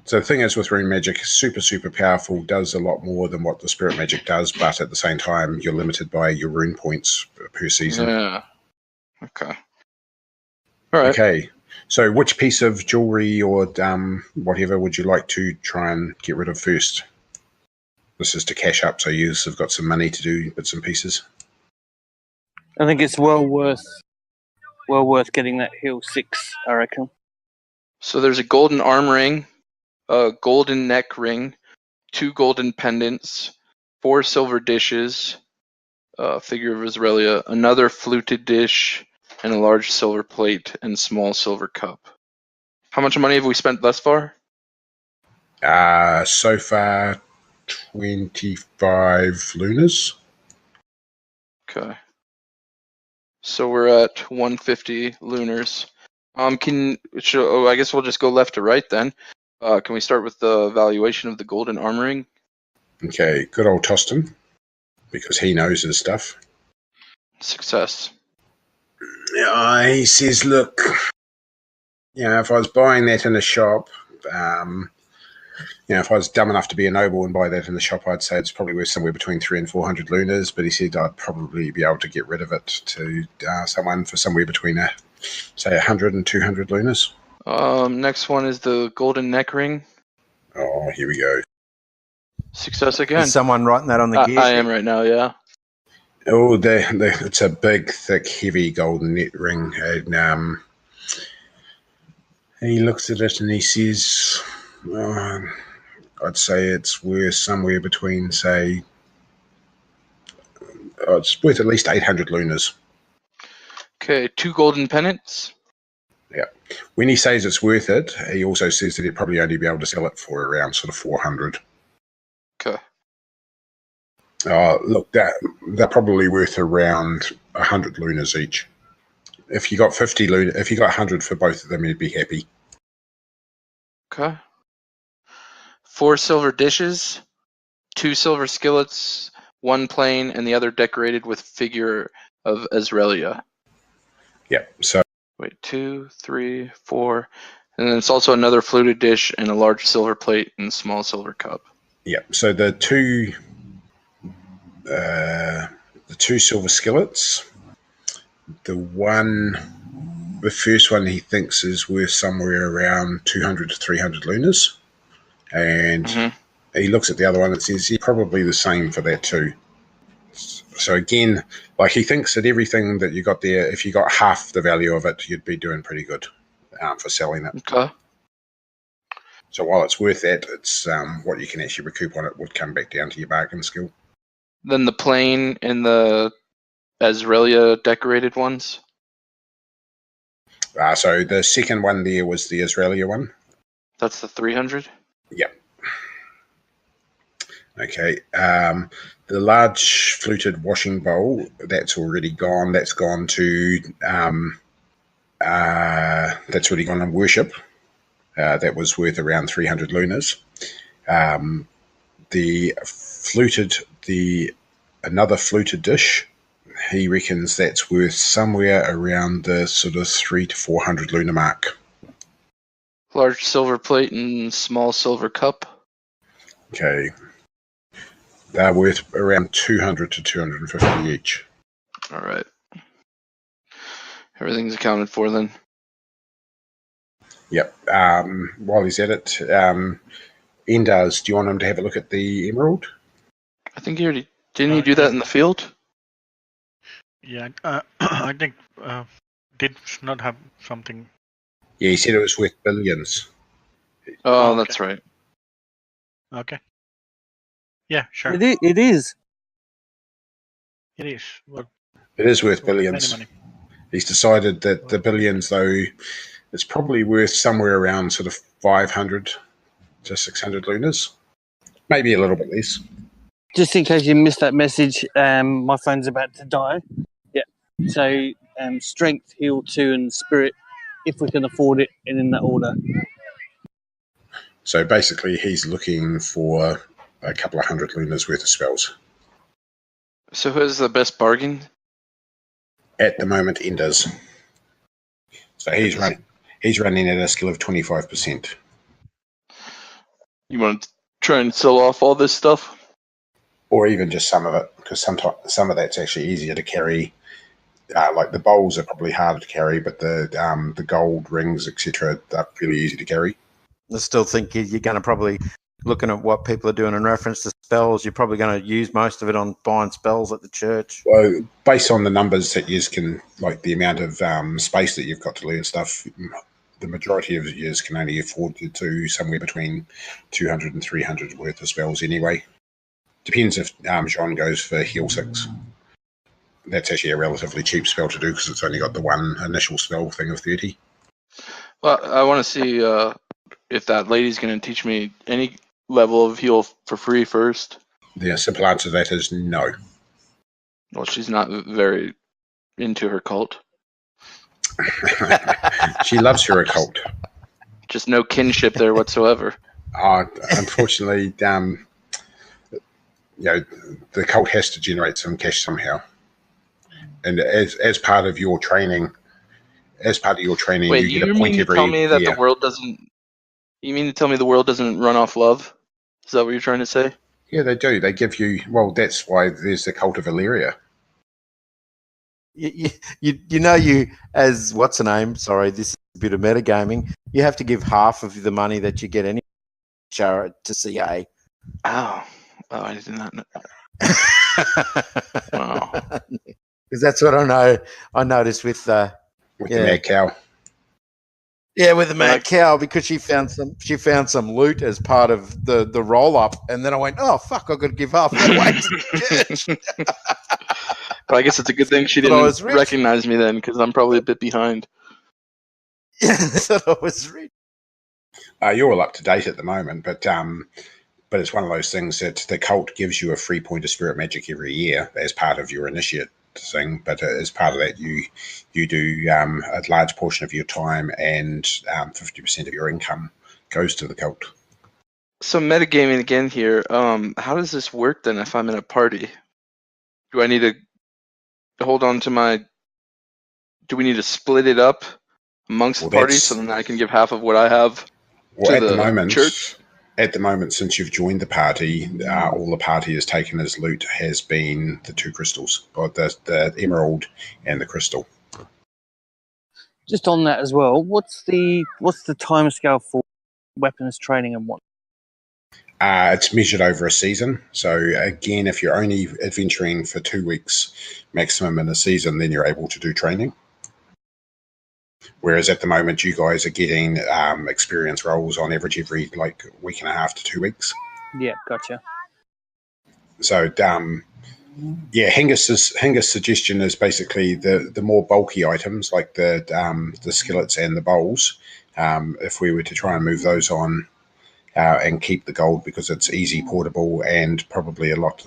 so the thing is with rune magic, super, super powerful, does a lot more than what the spirit magic does, but at the same time, you're limited by your rune points per season. Yeah. Okay. All right. Okay. So which piece of jewelry or whatever would you like to try and get rid of first? This is to cash up, so you've got some money to do bits and pieces. I think it's well worth getting that heal 6, I reckon. So there's a golden arm ring, a golden neck ring, 2 golden pendants, 4 silver dishes, a figure of Israelia, another fluted dish, and a large silver plate and small silver cup. How much money have we spent thus far? So far, 25 lunars. Okay. So we're at 150 lunars. I guess we'll just go left to right then. Can we start with the evaluation of the golden armoring? Okay, good old Tostan, because he knows his stuff. Success. He says, look, if I was buying that in a shop, if I was dumb enough to be a noble and buy that in the shop, I'd say it's probably worth somewhere between 300 and 400 lunars, but he said I'd probably be able to get rid of it to someone for somewhere between, say, 100 and 200 lunars. Next one is the golden neck ring. Oh, here we go. Success again. Is someone writing that on the gear I sheet? am right now, yeah. Oh, it's a big, thick, heavy golden net ring. And he looks at it and he says, I'd say it's worth somewhere between, say, it's worth at least 800 lunars. Okay, 2 golden pennants. Yeah. When he says it's worth it, he also says that he'd probably only be able to sell it for around sort of 400. Okay. Look, they're probably worth around 100 lunars each. If you got 50 lunars, if you got 100 for both of them, you'd be happy. Okay. 4 silver dishes, 2 silver skillets, 1 plain, and the other decorated with figure of Azraelia. Yeah. So. Wait, 2, 3, 4, and then it's also another fluted dish and a large silver plate and a small silver cup. Yeah. So the two silver skillets. The first one he thinks is worth somewhere around 200 to 300 lunars, and he looks at the other one and says, "Yeah, probably the same for that too." So again, like he thinks that everything that you got there, if you got half the value of it, you'd be doing pretty good for selling it. Okay. So while it's worth that, it's what you can actually recoup on it would come back down to your bargain skill. Then the plain and the Azraelia decorated ones. So the second one there was the Azraelia one. That's the 300? Yep. Okay. The large fluted washing bowl, that's already gone. That's gone to that's already gone on worship. That was worth around 300 lunars. Another fluted dish, he reckons that's worth somewhere around the sort of 300 to 400 lunar mark. Large silver plate and small silver cup. Okay. They're worth around 200 to 250 each. All right. Everything's accounted for then. Yep. While he's at it, Endars, do you want him to have a look at the emerald? I think he already... Didn't he do that in the field? Yeah, I think did not have something. Yeah, he said it was worth billions. Oh, Okay. That's right. Okay. Yeah, sure. It is. It is. Well, It is worth billions. Money. He's decided that the billions, though, it's probably worth somewhere around sort of 500 to 600 lunars. Maybe a little bit less. Just in case you missed that message, my phone's about to die. Yeah. So strength, heal 2, and spirit, if we can afford it, and in that order. So basically, he's looking for a couple of hundred lunars worth of spells. So who has the best bargain? At the moment, Enders. So he's running at a skill of 25%. You want to try and sell off all this stuff? Or even just some of it, because some of that's actually easier to carry. Like the bowls are probably harder to carry, but the gold rings, etc., are really easy to carry. I still think you're going to probably, looking at what people are doing in reference to spells, you're probably going to use most of it on buying spells at the church. Well, based on the numbers that you can, like the amount of space that you've got to learn stuff, the majority of you can only afford to do somewhere between 200 and 300 worth of spells anyway. Depends if Jeanne goes for heal 6. That's actually a relatively cheap spell to do because it's only got the one initial spell thing of 30. Well, I want to see if that lady's going to teach me any level of heal for free first. The simple answer to that is no. Well, she's not very into her cult. She loves her occult. Just no kinship there whatsoever. Unfortunately, the cult has to generate some cash somehow. And as part of your training, Wait, you get a point every year. tell me that the world doesn't? You mean to tell me the world doesn't run off love? Is that what you're trying to say? Yeah, they do. They give you. Well, that's why there's the cult of Illyria. You as what's the name? Sorry, this is a bit of metagaming. You have to give half of the money that you get any charity to CA. Oh, I did not know. Wow. Because that's what I know. I noticed with the mad cow. Yeah, with the mad cow, because she found some loot as part of the roll up, and then I went, oh fuck, I've got to give half that away to the church. Well, I guess it's a good thing she didn't recognize me then, because I'm probably a bit behind. Yeah, I thought I was rich. You're all up to date at the moment, but it's one of those things that the cult gives you a free point of spirit magic every year as part of your initiate thing. But as part of that, you do a large portion of your time, and 50% of your income goes to the cult. So metagaming again here. How does this work then? If I'm in a party, do I need to hold on to my? Do we need to split it up amongst the parties so then I can give half of what I have to the church? At the moment, since you've joined the party, all the party has taken as loot has been the two crystals, or the emerald and the crystal. Just on that as well, what's the timescale for weapons training and what? It's measured over a season. So again, if you're only adventuring for 2 weeks maximum in a season, then you're able to do training. Whereas at the moment, you guys are getting experience rolls on average every week and a half to 2 weeks. Yeah, gotcha. So, Hengest's suggestion is basically the more bulky items like the skillets and the bowls. If we were to try and move those on and keep the gold because it's easy, portable, and probably a lot.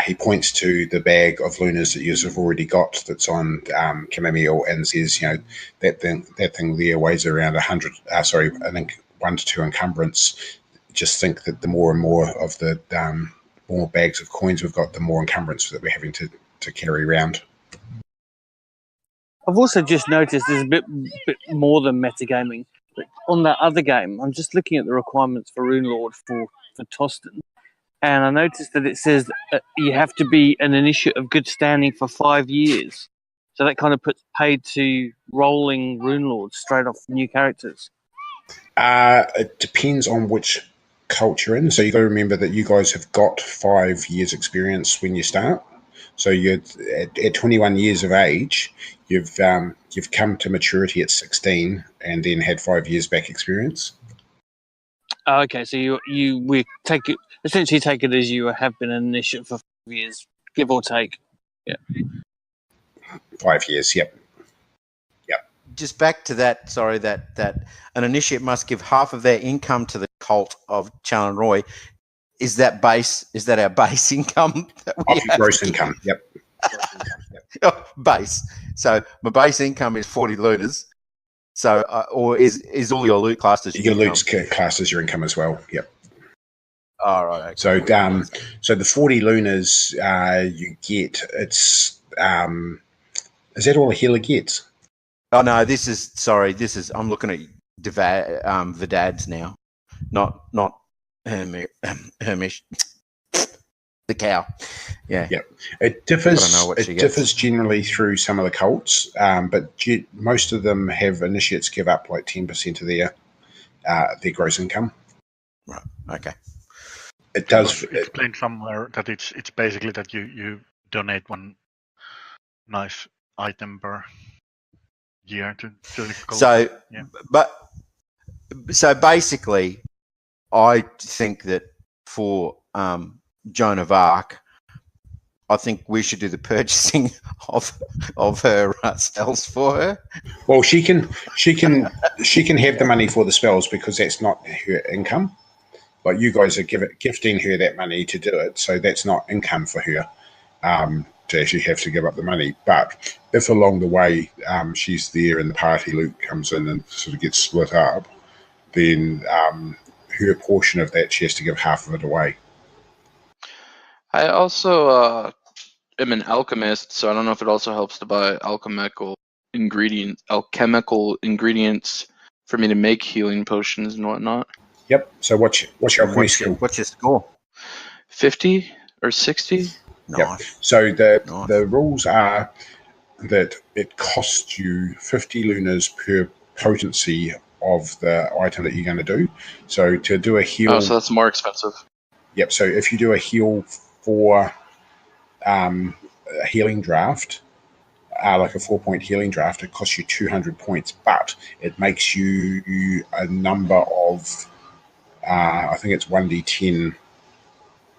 He points to the bag of lunas that you have already got that's on chamomile and says, that thing there weighs around 100. 1 to 2 encumbrance. Just think that the more and more of the more bags of coins we've got, the more encumbrance that we're having to carry around. I've also just noticed there's a bit more than metagaming. But on that other game, I'm just looking at the requirements for Rune Lord for Tostan. And I noticed that it says that you have to be an initiate of good standing for 5 years. So that kind of puts paid to rolling Rune Lords straight off new characters. It depends on which cult you're in. So you've got to remember that you guys have got 5 years experience when you start. So you're at 21 years of age, you've come to maturity at 16 and then had 5 years back experience. Okay, so we essentially take it as you have been an initiate for 5 years, give or take. Yeah. 5 years, yep. Just back to that, sorry, that an initiate must give half of their income to the cult of Challen Roy. Is that our base income? Gross income, yep. Oh, base. So my base income is 40 looters. So, or is all your loot classed as your loot's classed as your income as well? Yep. All right. Okay. So the 40 lunas you get, it's is that all a healer gets? Oh no, I'm looking at Vidad's now, not Hermish. The cow. Yeah. It differs generally through some of the cults, but most of them have initiates give up like 10% of their gross income. Right. Okay. It does explain somewhere that it's basically that you donate one nice item per year to the cult. So, so basically, I think that for Joan of Arc, I think we should do the purchasing of her spells for her. Well, she can have the money for the spells because that's not her income. Like you guys are gifting her that money to do it, so that's not income for her to actually have to give up the money. But if along the way she's there and the party loot comes in and sort of gets split up, then her portion of that, she has to give half of it away. I also am an alchemist, so I don't know if it also helps to buy alchemical ingredients for me to make healing potions and whatnot. Yep. So what's your alchemy skill? What's your score? 50 or 60? Nice. Yep. So the rules are that it costs you 50 lunas per potency of the item that you're going to do. So to do a heal... Oh, so that's more expensive. Yep, so if you do a heal for a healing draft, like a 4-point healing draft, it costs you 200 points, but it makes you a number of, I think it's 1d10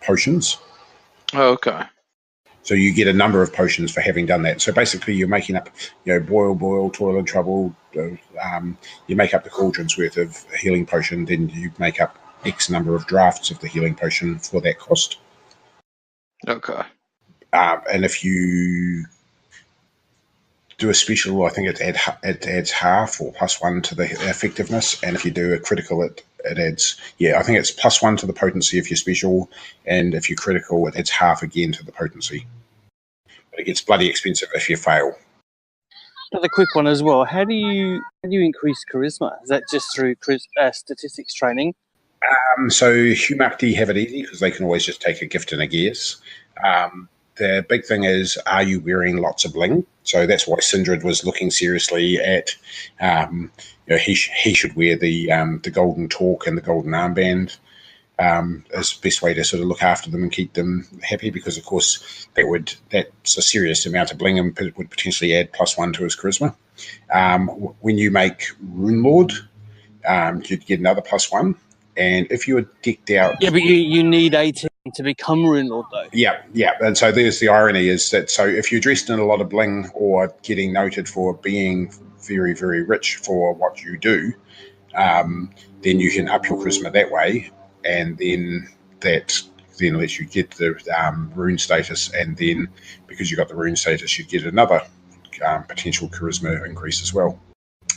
potions. Oh, okay. So you get a number of potions for having done that. So basically you're making up, boil, toil and trouble. You make up the cauldron's worth of healing potion, then you make up X number of drafts of the healing potion for that cost. Okay. And if you do a special, I think it adds half or +1 to the effectiveness. And if you do a critical, it adds, I think it's +1 to the potency if you're special. And if you're critical, it adds half again to the potency. But it gets bloody expensive if you fail. Another quick one as well. How do you increase charisma? Is that just through statistics training? So Humanity have it easy because they can always just take a gift and a guess. The big thing is, are you wearing lots of bling? So that's why Sindred was looking seriously at, he should wear the golden torque and the golden armband as the best way to sort of look after them and keep them happy, because of course that's a serious amount of bling and would potentially add +1 to his charisma. When you make Rune Lord, you'd get another +1. And if you were decked out... Yeah, but you need 18 to become Rune Lord, though. Yeah. And so there's the irony is that, so if you're dressed in a lot of bling or getting noted for being very, very rich for what you do, then you can up your charisma that way. And then that then lets you get the rune status. And then because you got the rune status, you get another potential charisma increase as well.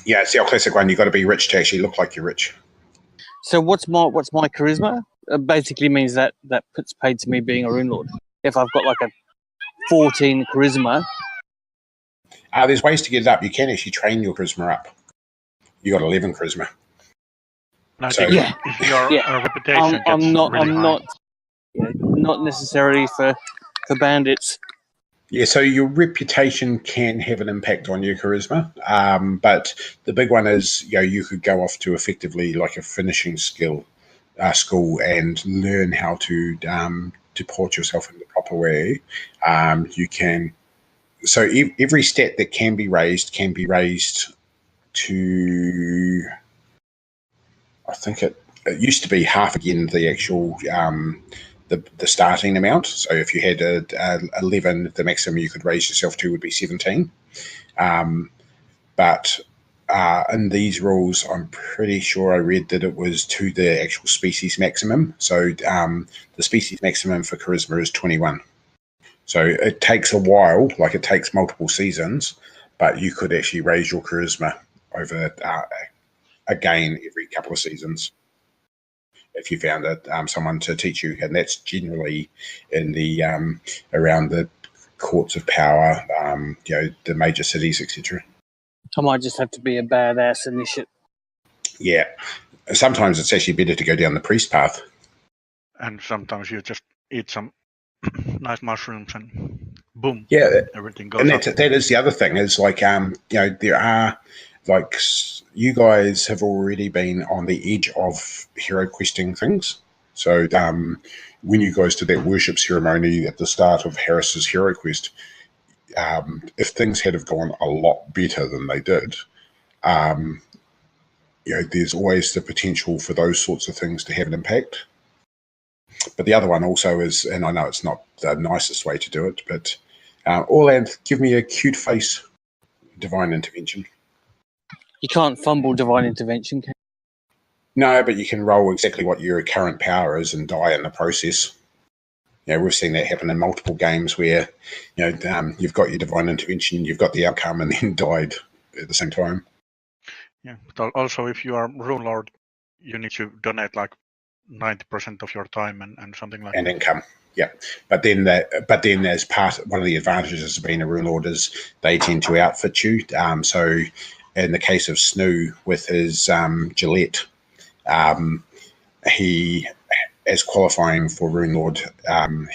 Yeah, it's the old classic one. You've got to be rich to actually look like you're rich. So what's my charisma? It basically means that puts paid to me being a Rune Lord. If I've got like a 14 charisma. There's ways to get it up. You can actually train your charisma up. You got 11 charisma. No, so, your reputation not necessarily for bandits. Yeah, so your reputation can have an impact on your charisma, but the big one is, you could go off to effectively like a finishing school and learn how to deport yourself in the proper way. You can, so every stat that can be raised to, I think it used to be half again the actual the starting amount. So if you had 11, the maximum you could raise yourself to would be 17. But in these rules, I'm pretty sure I read that it was to the actual species maximum. So the species maximum for charisma is 21. So it takes a while, like it takes multiple seasons, but you could actually raise your charisma over again every couple of seasons if you found someone to teach you, and that's generally in the around the courts of power, the major cities, etc. I might just have to be a badass initiate. Yeah, sometimes it's actually better to go down the priest path, and sometimes you just eat some nice mushrooms and boom, everything goes. And that is the other thing is like there are. Like, you guys have already been on the edge of hero questing things. So when you guys did that worship ceremony at the start of Harris's hero quest, if things had have gone a lot better than they did, there's always the potential for those sorts of things to have an impact. But the other one also is, and I know it's not the nicest way to do it, but Orlanth, give me a cute face divine intervention. You can't fumble divine intervention, can you? No, but you can roll exactly what your current power is and die in the process. We've seen that happen in multiple games where, you've got your divine intervention, you've got the outcome, and then died at the same time. Yeah, but also if you are Rune Lord, you need to donate like 90% of your time and something like and that. Income. Yeah, but then as one of the advantages of being a Rune Lord is they tend to outfit you. So in the case of Snoo with his Gillette, he, as qualifying for Rune Lord,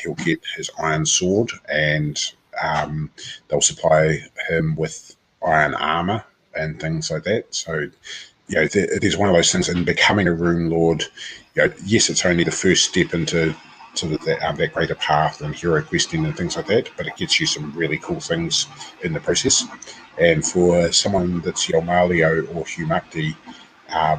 he'll get his iron sword, and they'll supply him with iron armor and things like that. So, there's one of those things in becoming a Rune Lord. Yes, it's only the first step into sort of that greater path and hero questing and things like that, but it gets you some really cool things in the process. And for someone that's Yolmalio or Humakti,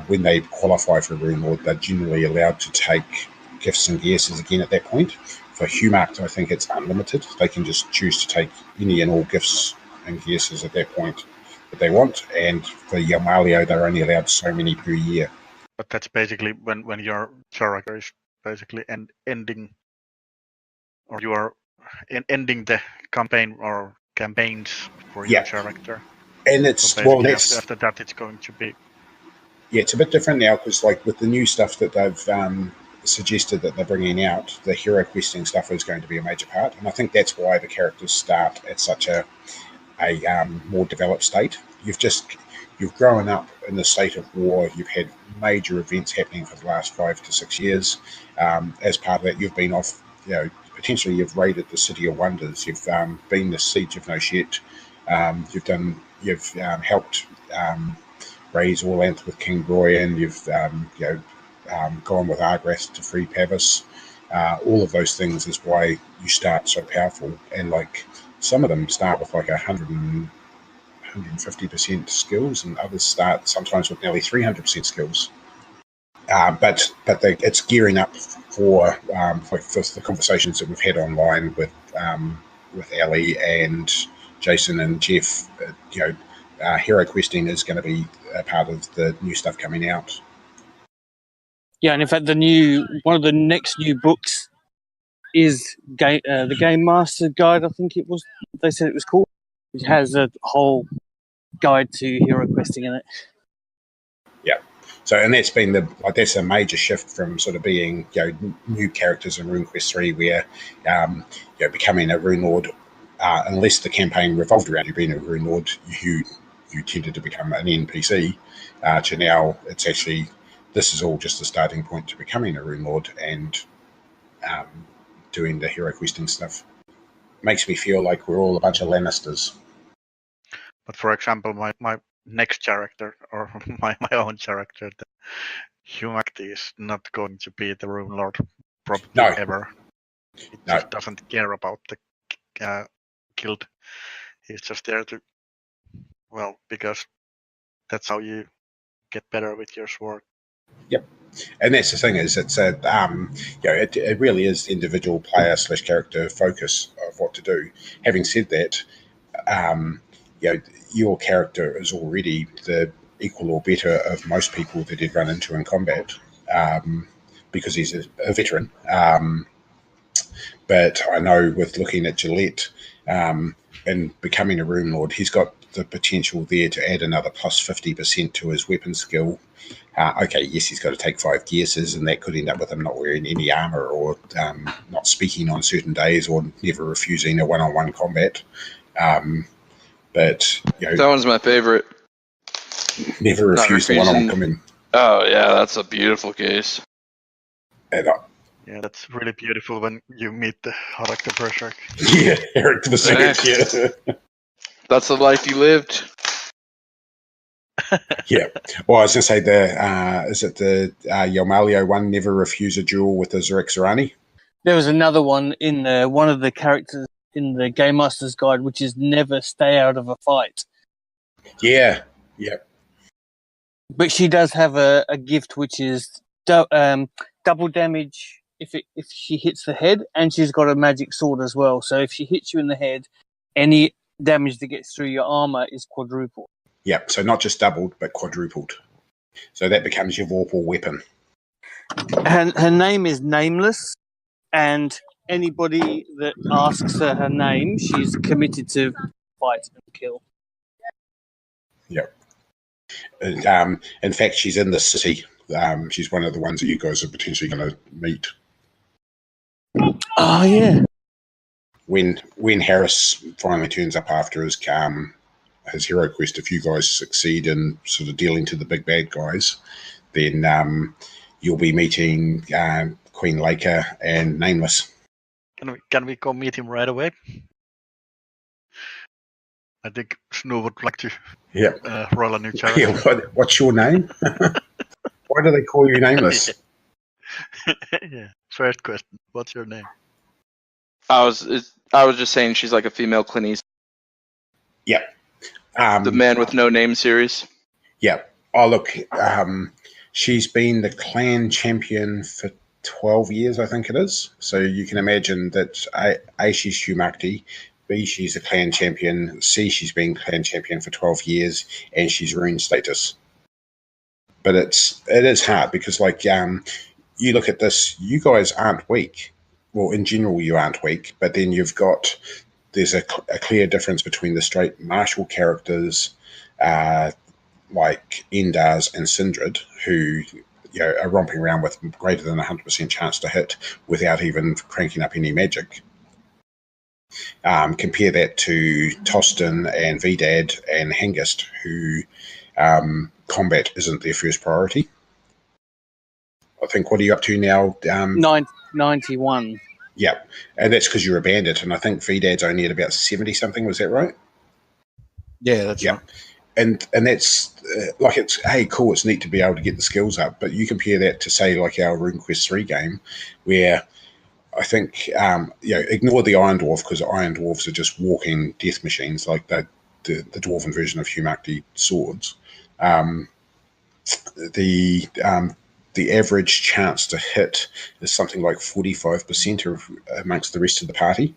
when they qualify for Rune Lord, they're generally allowed to take gifts and geases again at that point. For Humact, I think it's unlimited. They can just choose to take any and all gifts and geases at that point that they want. And for Yolmalio, they're only allowed so many per year. But that's basically when your character is basically ending, or you are ending the campaign or campaigns for your character. And it's so after that, it's going to be. Yeah, it's a bit different now because, like, with the new stuff that they've suggested that they're bringing out, the hero questing stuff is going to be a major part, and I think that's why the characters start at such a more developed state. You've grown up in the state of war. You've had major events happening for the last 5 to 6 years. As part of that, you've been off. Potentially you've raided the City of Wonders. You've been the Siege of Noshet. You've helped raise Orlanth with King Broyan. You've gone with Argrath to free Pavis. All of those things is why you start so powerful. And like some of them start with like 150% skills, and others start sometimes with nearly 300% skills. But it's gearing up for the conversations that we've had online with Ali and Jason and Jeff. Hero questing is going to be a part of the new stuff coming out. Yeah, and in fact, one of the next new books is the Game Master Guide. I think it was. They said it was called. It has a whole guide to hero questing in it. Yeah. So, and that's been that's a major shift from sort of being new characters in RuneQuest 3, where becoming a Rune Lord, unless the campaign revolved around you being a Rune Lord, you tended to become an NPC. To now, it's actually this is all just a starting point to becoming a Rune Lord and doing the hero questing stuff. Makes me feel like we're all a bunch of Lannisters. But for example, my next character, or my own character, the Humakti, is not going to be the Rune Lord probably ever. He just doesn't care about the guild. He's just there to, because that's how you get better with your sword. Yep. And that's the thing is it's it really is individual player / character focus of what to do. Having said that, your character is already the equal or better of most people that he'd run into in combat because he's a veteran. But I know with looking at Gillette and becoming a Rune Lord, he's got the potential there to add another plus 50% to his weapon skill. Yes, he's got to take 5 geases, and that could end up with him not wearing any armor or not speaking on certain days or never refusing a one-on-one combat. But that one's my favorite. Never refuse the one-on-one combat. Oh yeah, that's a beautiful case. Yeah, that's really beautiful when you meet the Harak the Berserk. Yeah, Eric the Berserk, yeah. That's the life you lived. Yeah. Well, I was going to say is it the Yolmalio one, never refuse a duel with the Xerxarani? There was another one in one of the characters in the Game Master's Guide, which is never stay out of a fight. Yeah, yeah. But she does have a gift which is double damage if she hits the head, and she's got a magic sword as well. So if she hits you in the head, any damage that gets through your armor is quadrupled. Yep, so not just doubled, but quadrupled. So that becomes your Vorpal weapon. Her name is Nameless, and anybody that asks her name, she's committed to fight and kill. Yep. And, in fact, she's in the city. She's one of the ones that you guys are potentially going to meet. Oh, yeah. When Harris finally turns up after his hero quest, if you guys succeed in sort of dealing to the big bad guys, then you'll be meeting Queen Laker and Nameless. Can we go meet him right away? I think Snow would like to roll a new character. Yeah, what's your name? Why do they call you Nameless? Yeah. First question. What's your name? I was just saying she's like a female Clint Eastwood. Yep. The Man with No Name series. Yep. Oh, look, she's been the clan champion for 12 years, I think it is. So you can imagine that A, she's Humakti, B, she's a clan champion, C, she's been clan champion for 12 years, and she's rune status. But it is hard because, like, you look at this, you guys aren't weak. Well, in general, you aren't weak, but then there's a clear difference between the straight martial characters, like Endars and Sindred, who are romping around with greater than 100% chance to hit without even cranking up any magic. Compare that to Tostan and Vidad and Hengest, who combat isn't their first priority. I think, what are you up to now? 91. Yeah, and that's because you're a bandit, and I think Vidad's only at about 70-something, was that right? Yeah, that's right. And that's like, it's, hey, cool, it's neat to be able to get the skills up, but you compare that to, say, like our RuneQuest 3 game, where I think, ignore the Iron Dwarf, because Iron Dwarves are just walking death machines, like the dwarven version of Humakti swords. The average chance to hit is something like 45% amongst the rest of the party.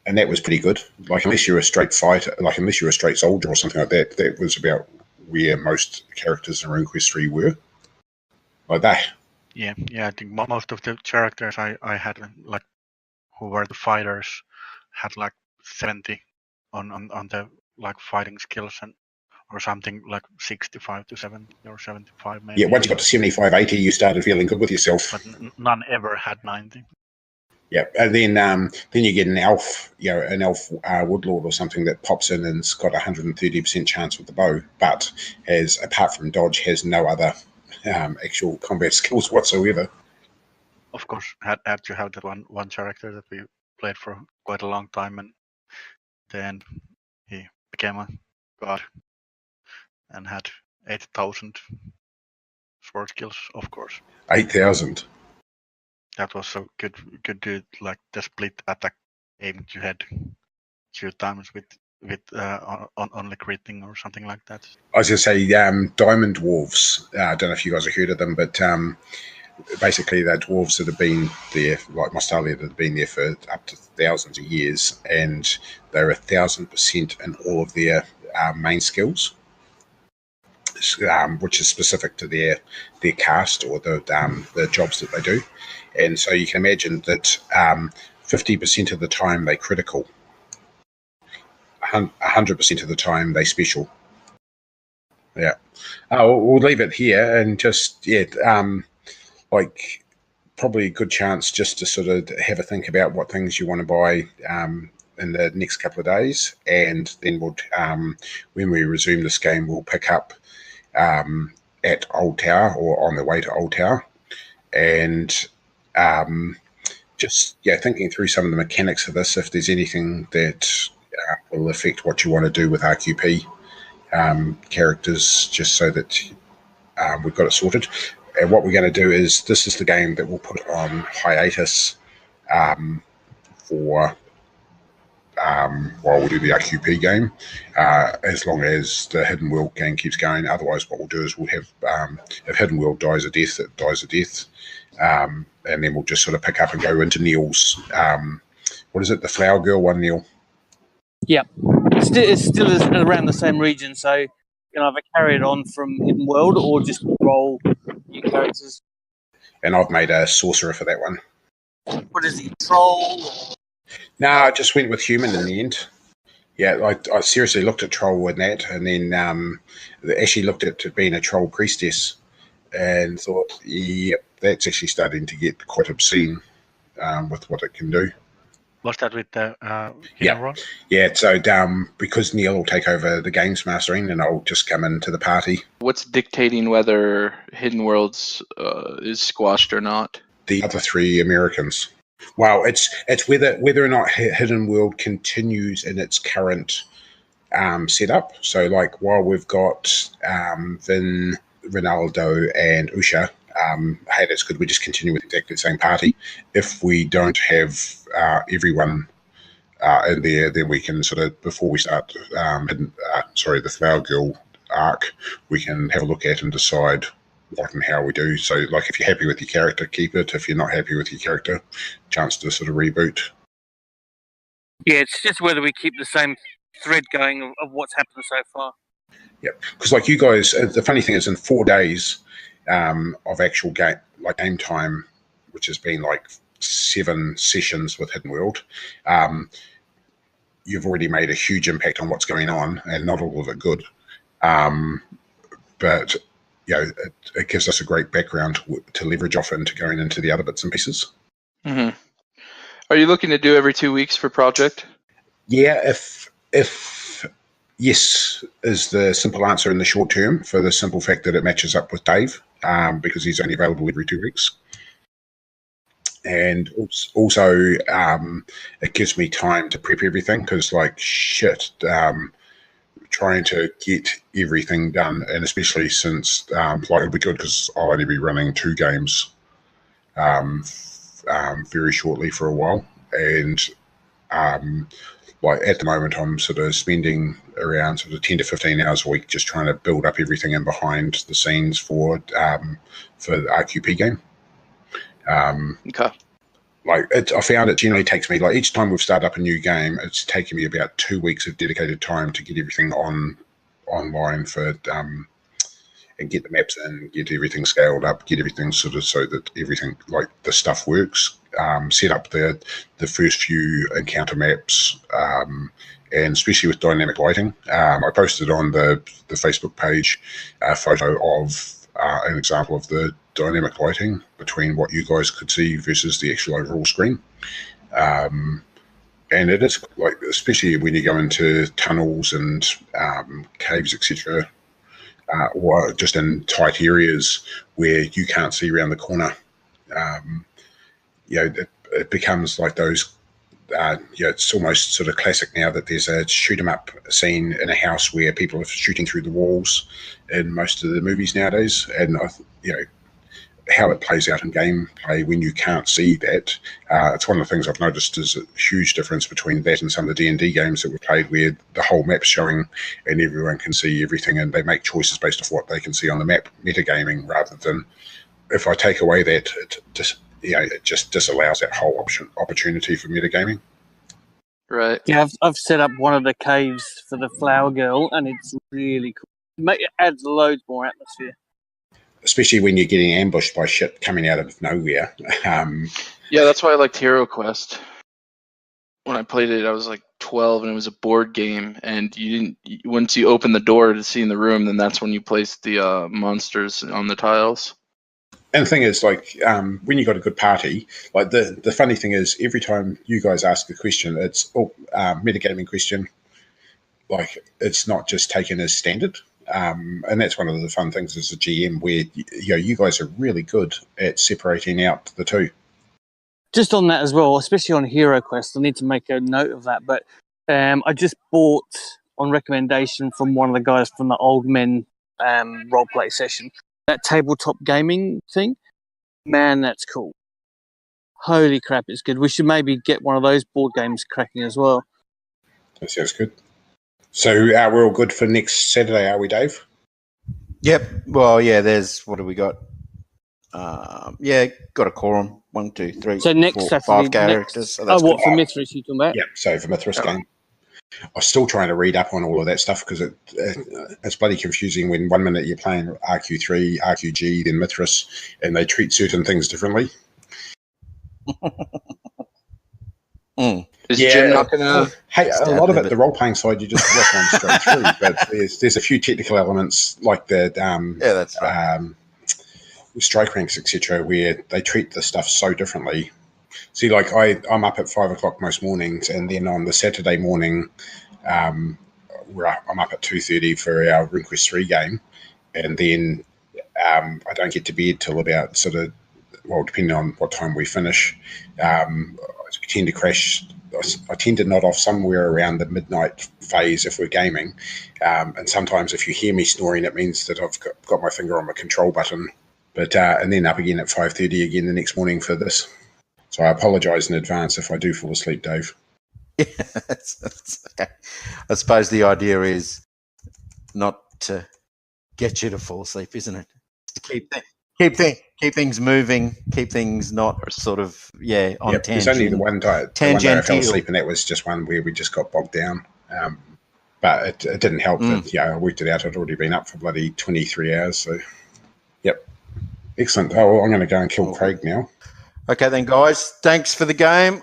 And that was pretty good. Like, unless you're a straight fighter, like, unless you're a straight soldier or something like that, that was about where most characters in RuneQuest 3 were. Like that. Yeah, I think most of the characters I had, like, who were the fighters, had like 70 on the, like, fighting skills, and or something like 65 to 70 or 75 maybe. Yeah, once you got to 75, 80, you started feeling good with yourself. But none ever had 90. Yeah, and then you get an elf, woodlord or something that pops in and's got 130% chance with the bow, but has, apart from dodge, has no other actual combat skills whatsoever. Of course, had to have that one character that we played for quite a long time, and then he became a god and had 8,000 sword skills, of course. 8,000. That was so good to, like, the split attack aim you had 2 times with only critting or something like that. I was going to say, Diamond Dwarves, I don't know if you guys have heard of them, but basically they're dwarves that have been there, like Mostalia, that have been there for up to thousands of years, and they're 1,000% in all of their main skills, which is specific to their caste or the jobs that they do. And so you can imagine that 50% of the time they critical, 100% of the time they special. Yeah. We'll leave it here and just, like, probably a good chance just to sort of have a think about what things you want to buy in the next couple of days, and then we'll, when we resume this game, we'll pick up at Old Tower or on the way to Old Tower, and just thinking through some of the mechanics of this, if there's anything that will affect what you want to do with RQP characters, just so that we've got it sorted. And what we're going to do is, this is the game that we'll put on hiatus for while we do the RQP game, as long as the Hidden World game keeps going. Otherwise, what we'll do is we'll have, if Hidden World dies a death, it dies a death. And then we'll just sort of pick up and go into Neil's, what is it, the Flower Girl one, Neil? Yep. It's still around the same region, so you can either carry it on from Hidden World or just roll new characters. And I've made a sorcerer for that one. What is he, troll? No, I just went with human in the end. Yeah, I seriously looked at troll in that, and then actually looked at being a troll priestess and thought, yep, that's actually starting to get quite obscene with what it can do. Was that with the Hidden World? Yeah, so because Neil will take over the games mastering and I'll just come into the party. What's dictating whether Hidden Worlds is squashed or not? The other 3 Americans. Well, it's whether or not Hidden World continues in its current setup. So, like, while we've got Vin, Ronaldo, and Usha, hey, that's good. We just continue with exactly the same party. If we don't have everyone in there, then we can sort of, before we start, the Flower Girl arc, we can have a look at and decide what and how we do. So, like, if you're happy with your character, keep it. If you're not happy with your character, chance to sort of reboot. Yeah, it's just whether we keep the same thread going of what's happened so far. Yep, because like you guys, the funny thing is, in 4 days of actual game time, which has been like 7 sessions with Hidden World, you've already made a huge impact on what's going on, and not all of it good. But you know, it gives us a great background to leverage off into going into the other bits and pieces. Mm-hmm. Are you looking to do every 2 weeks for project? Yeah, if yes is the simple answer in the short term, for the simple fact that it matches up with Dave, because he's only available every 2 weeks. And also it gives me time to prep everything, because like shit, trying to get everything done, and especially since like it'll be good because I'll only be running 2 games very shortly for a while, and like at the moment I'm sort of spending around sort of 10 to 15 hours a week just trying to build up everything in behind the scenes for the RQP game. Okay. Like I found it generally takes me, like each time we've started up a new game, it's taken me about 2 weeks of dedicated time to get everything online for and get the maps in, get everything scaled up, get everything sort of so that everything, like the stuff works. Set up the first few encounter maps, and especially with dynamic lighting. I posted on the Facebook page a photo of an example of the dynamic lighting between what you guys could see versus the actual overall screen. And it is, like, especially when you go into tunnels and caves, etc., or just in tight areas where you can't see around the corner. It becomes like those, it's almost sort of classic now that there's a shoot 'em up scene in a house where people are shooting through the walls in most of the movies nowadays. And, how it plays out in gameplay when you can't see that. It's one of the things I've noticed is a huge difference between that and some of the D&D games that we've played where the whole map's showing and everyone can see everything and they make choices based off what they can see on the map, metagaming, rather than if I take away that, it just disallows that whole opportunity for metagaming. Right. Yeah, I've set up one of the caves for the Flower Girl, and it's really cool. It adds loads more atmosphere. Especially when you're getting ambushed by shit coming out of nowhere. Yeah, that's why I liked Hero Quest. When I played it, I was like 12, and it was a board game. And once you open the door to see in the room, then that's when you place the monsters on the tiles. And the thing is, like, when you got a good party, like the funny thing is, every time you guys ask a question, it's metagaming question. Like, it's not just taken as standard. And that's one of the fun things as a GM, where you guys are really good at separating out the two. Just on that as well, especially on Hero Quest, I need to make a note of that. But I just bought, on recommendation from one of the guys from the Old Men roleplay session, that tabletop gaming thing. Man, that's cool. Holy crap, it's good. We should maybe get one of those board games cracking as well. That sounds good. So we're all good for next Saturday, are we, Dave? Yep. Well, yeah. There's what have we got? Yeah, got a quorum. 1, 2, 3, So next 4, Saturday, 5 characters. So oh, that's what good. for Mithras you talking about? Yeah. So for Mithras Oh. game, I was still trying to read up on all of that stuff because it's bloody confusing when 1 minute you're playing RQ3, RQG, then Mithras, and they treat certain things differently. Is Jim not going to... Hey, a lot of it, the role-playing side, you just rock on straight through. But there's a few technical elements like the yeah, that's right. strike ranks, etc., where they treat the stuff so differently. See, like I'm up at 5 o'clock most mornings, and then on the Saturday morning, I'm up at 2:30 for our Runequest 3 game, and then I don't get to bed till about depending on what time we finish. We tend to crash. I tend to nod off somewhere around the midnight phase if we're gaming, and sometimes if you hear me snoring, it means that I've got my finger on the control button. But and then up again at 5:30 again the next morning for this. So I apologise in advance if I do fall asleep, Dave. Yeah, that's okay. I suppose the idea is not to get you to fall asleep, isn't it? To keep things moving, keep things not sort of on tangent. There's only the one day I fell asleep, and that was just one where we just got bogged down. But it didn't help that I worked it out. I'd already been up for bloody 23 hours. So, yep, excellent. Oh, well, I'm going to go and kill Craig now. Okay then, guys. Thanks for the game.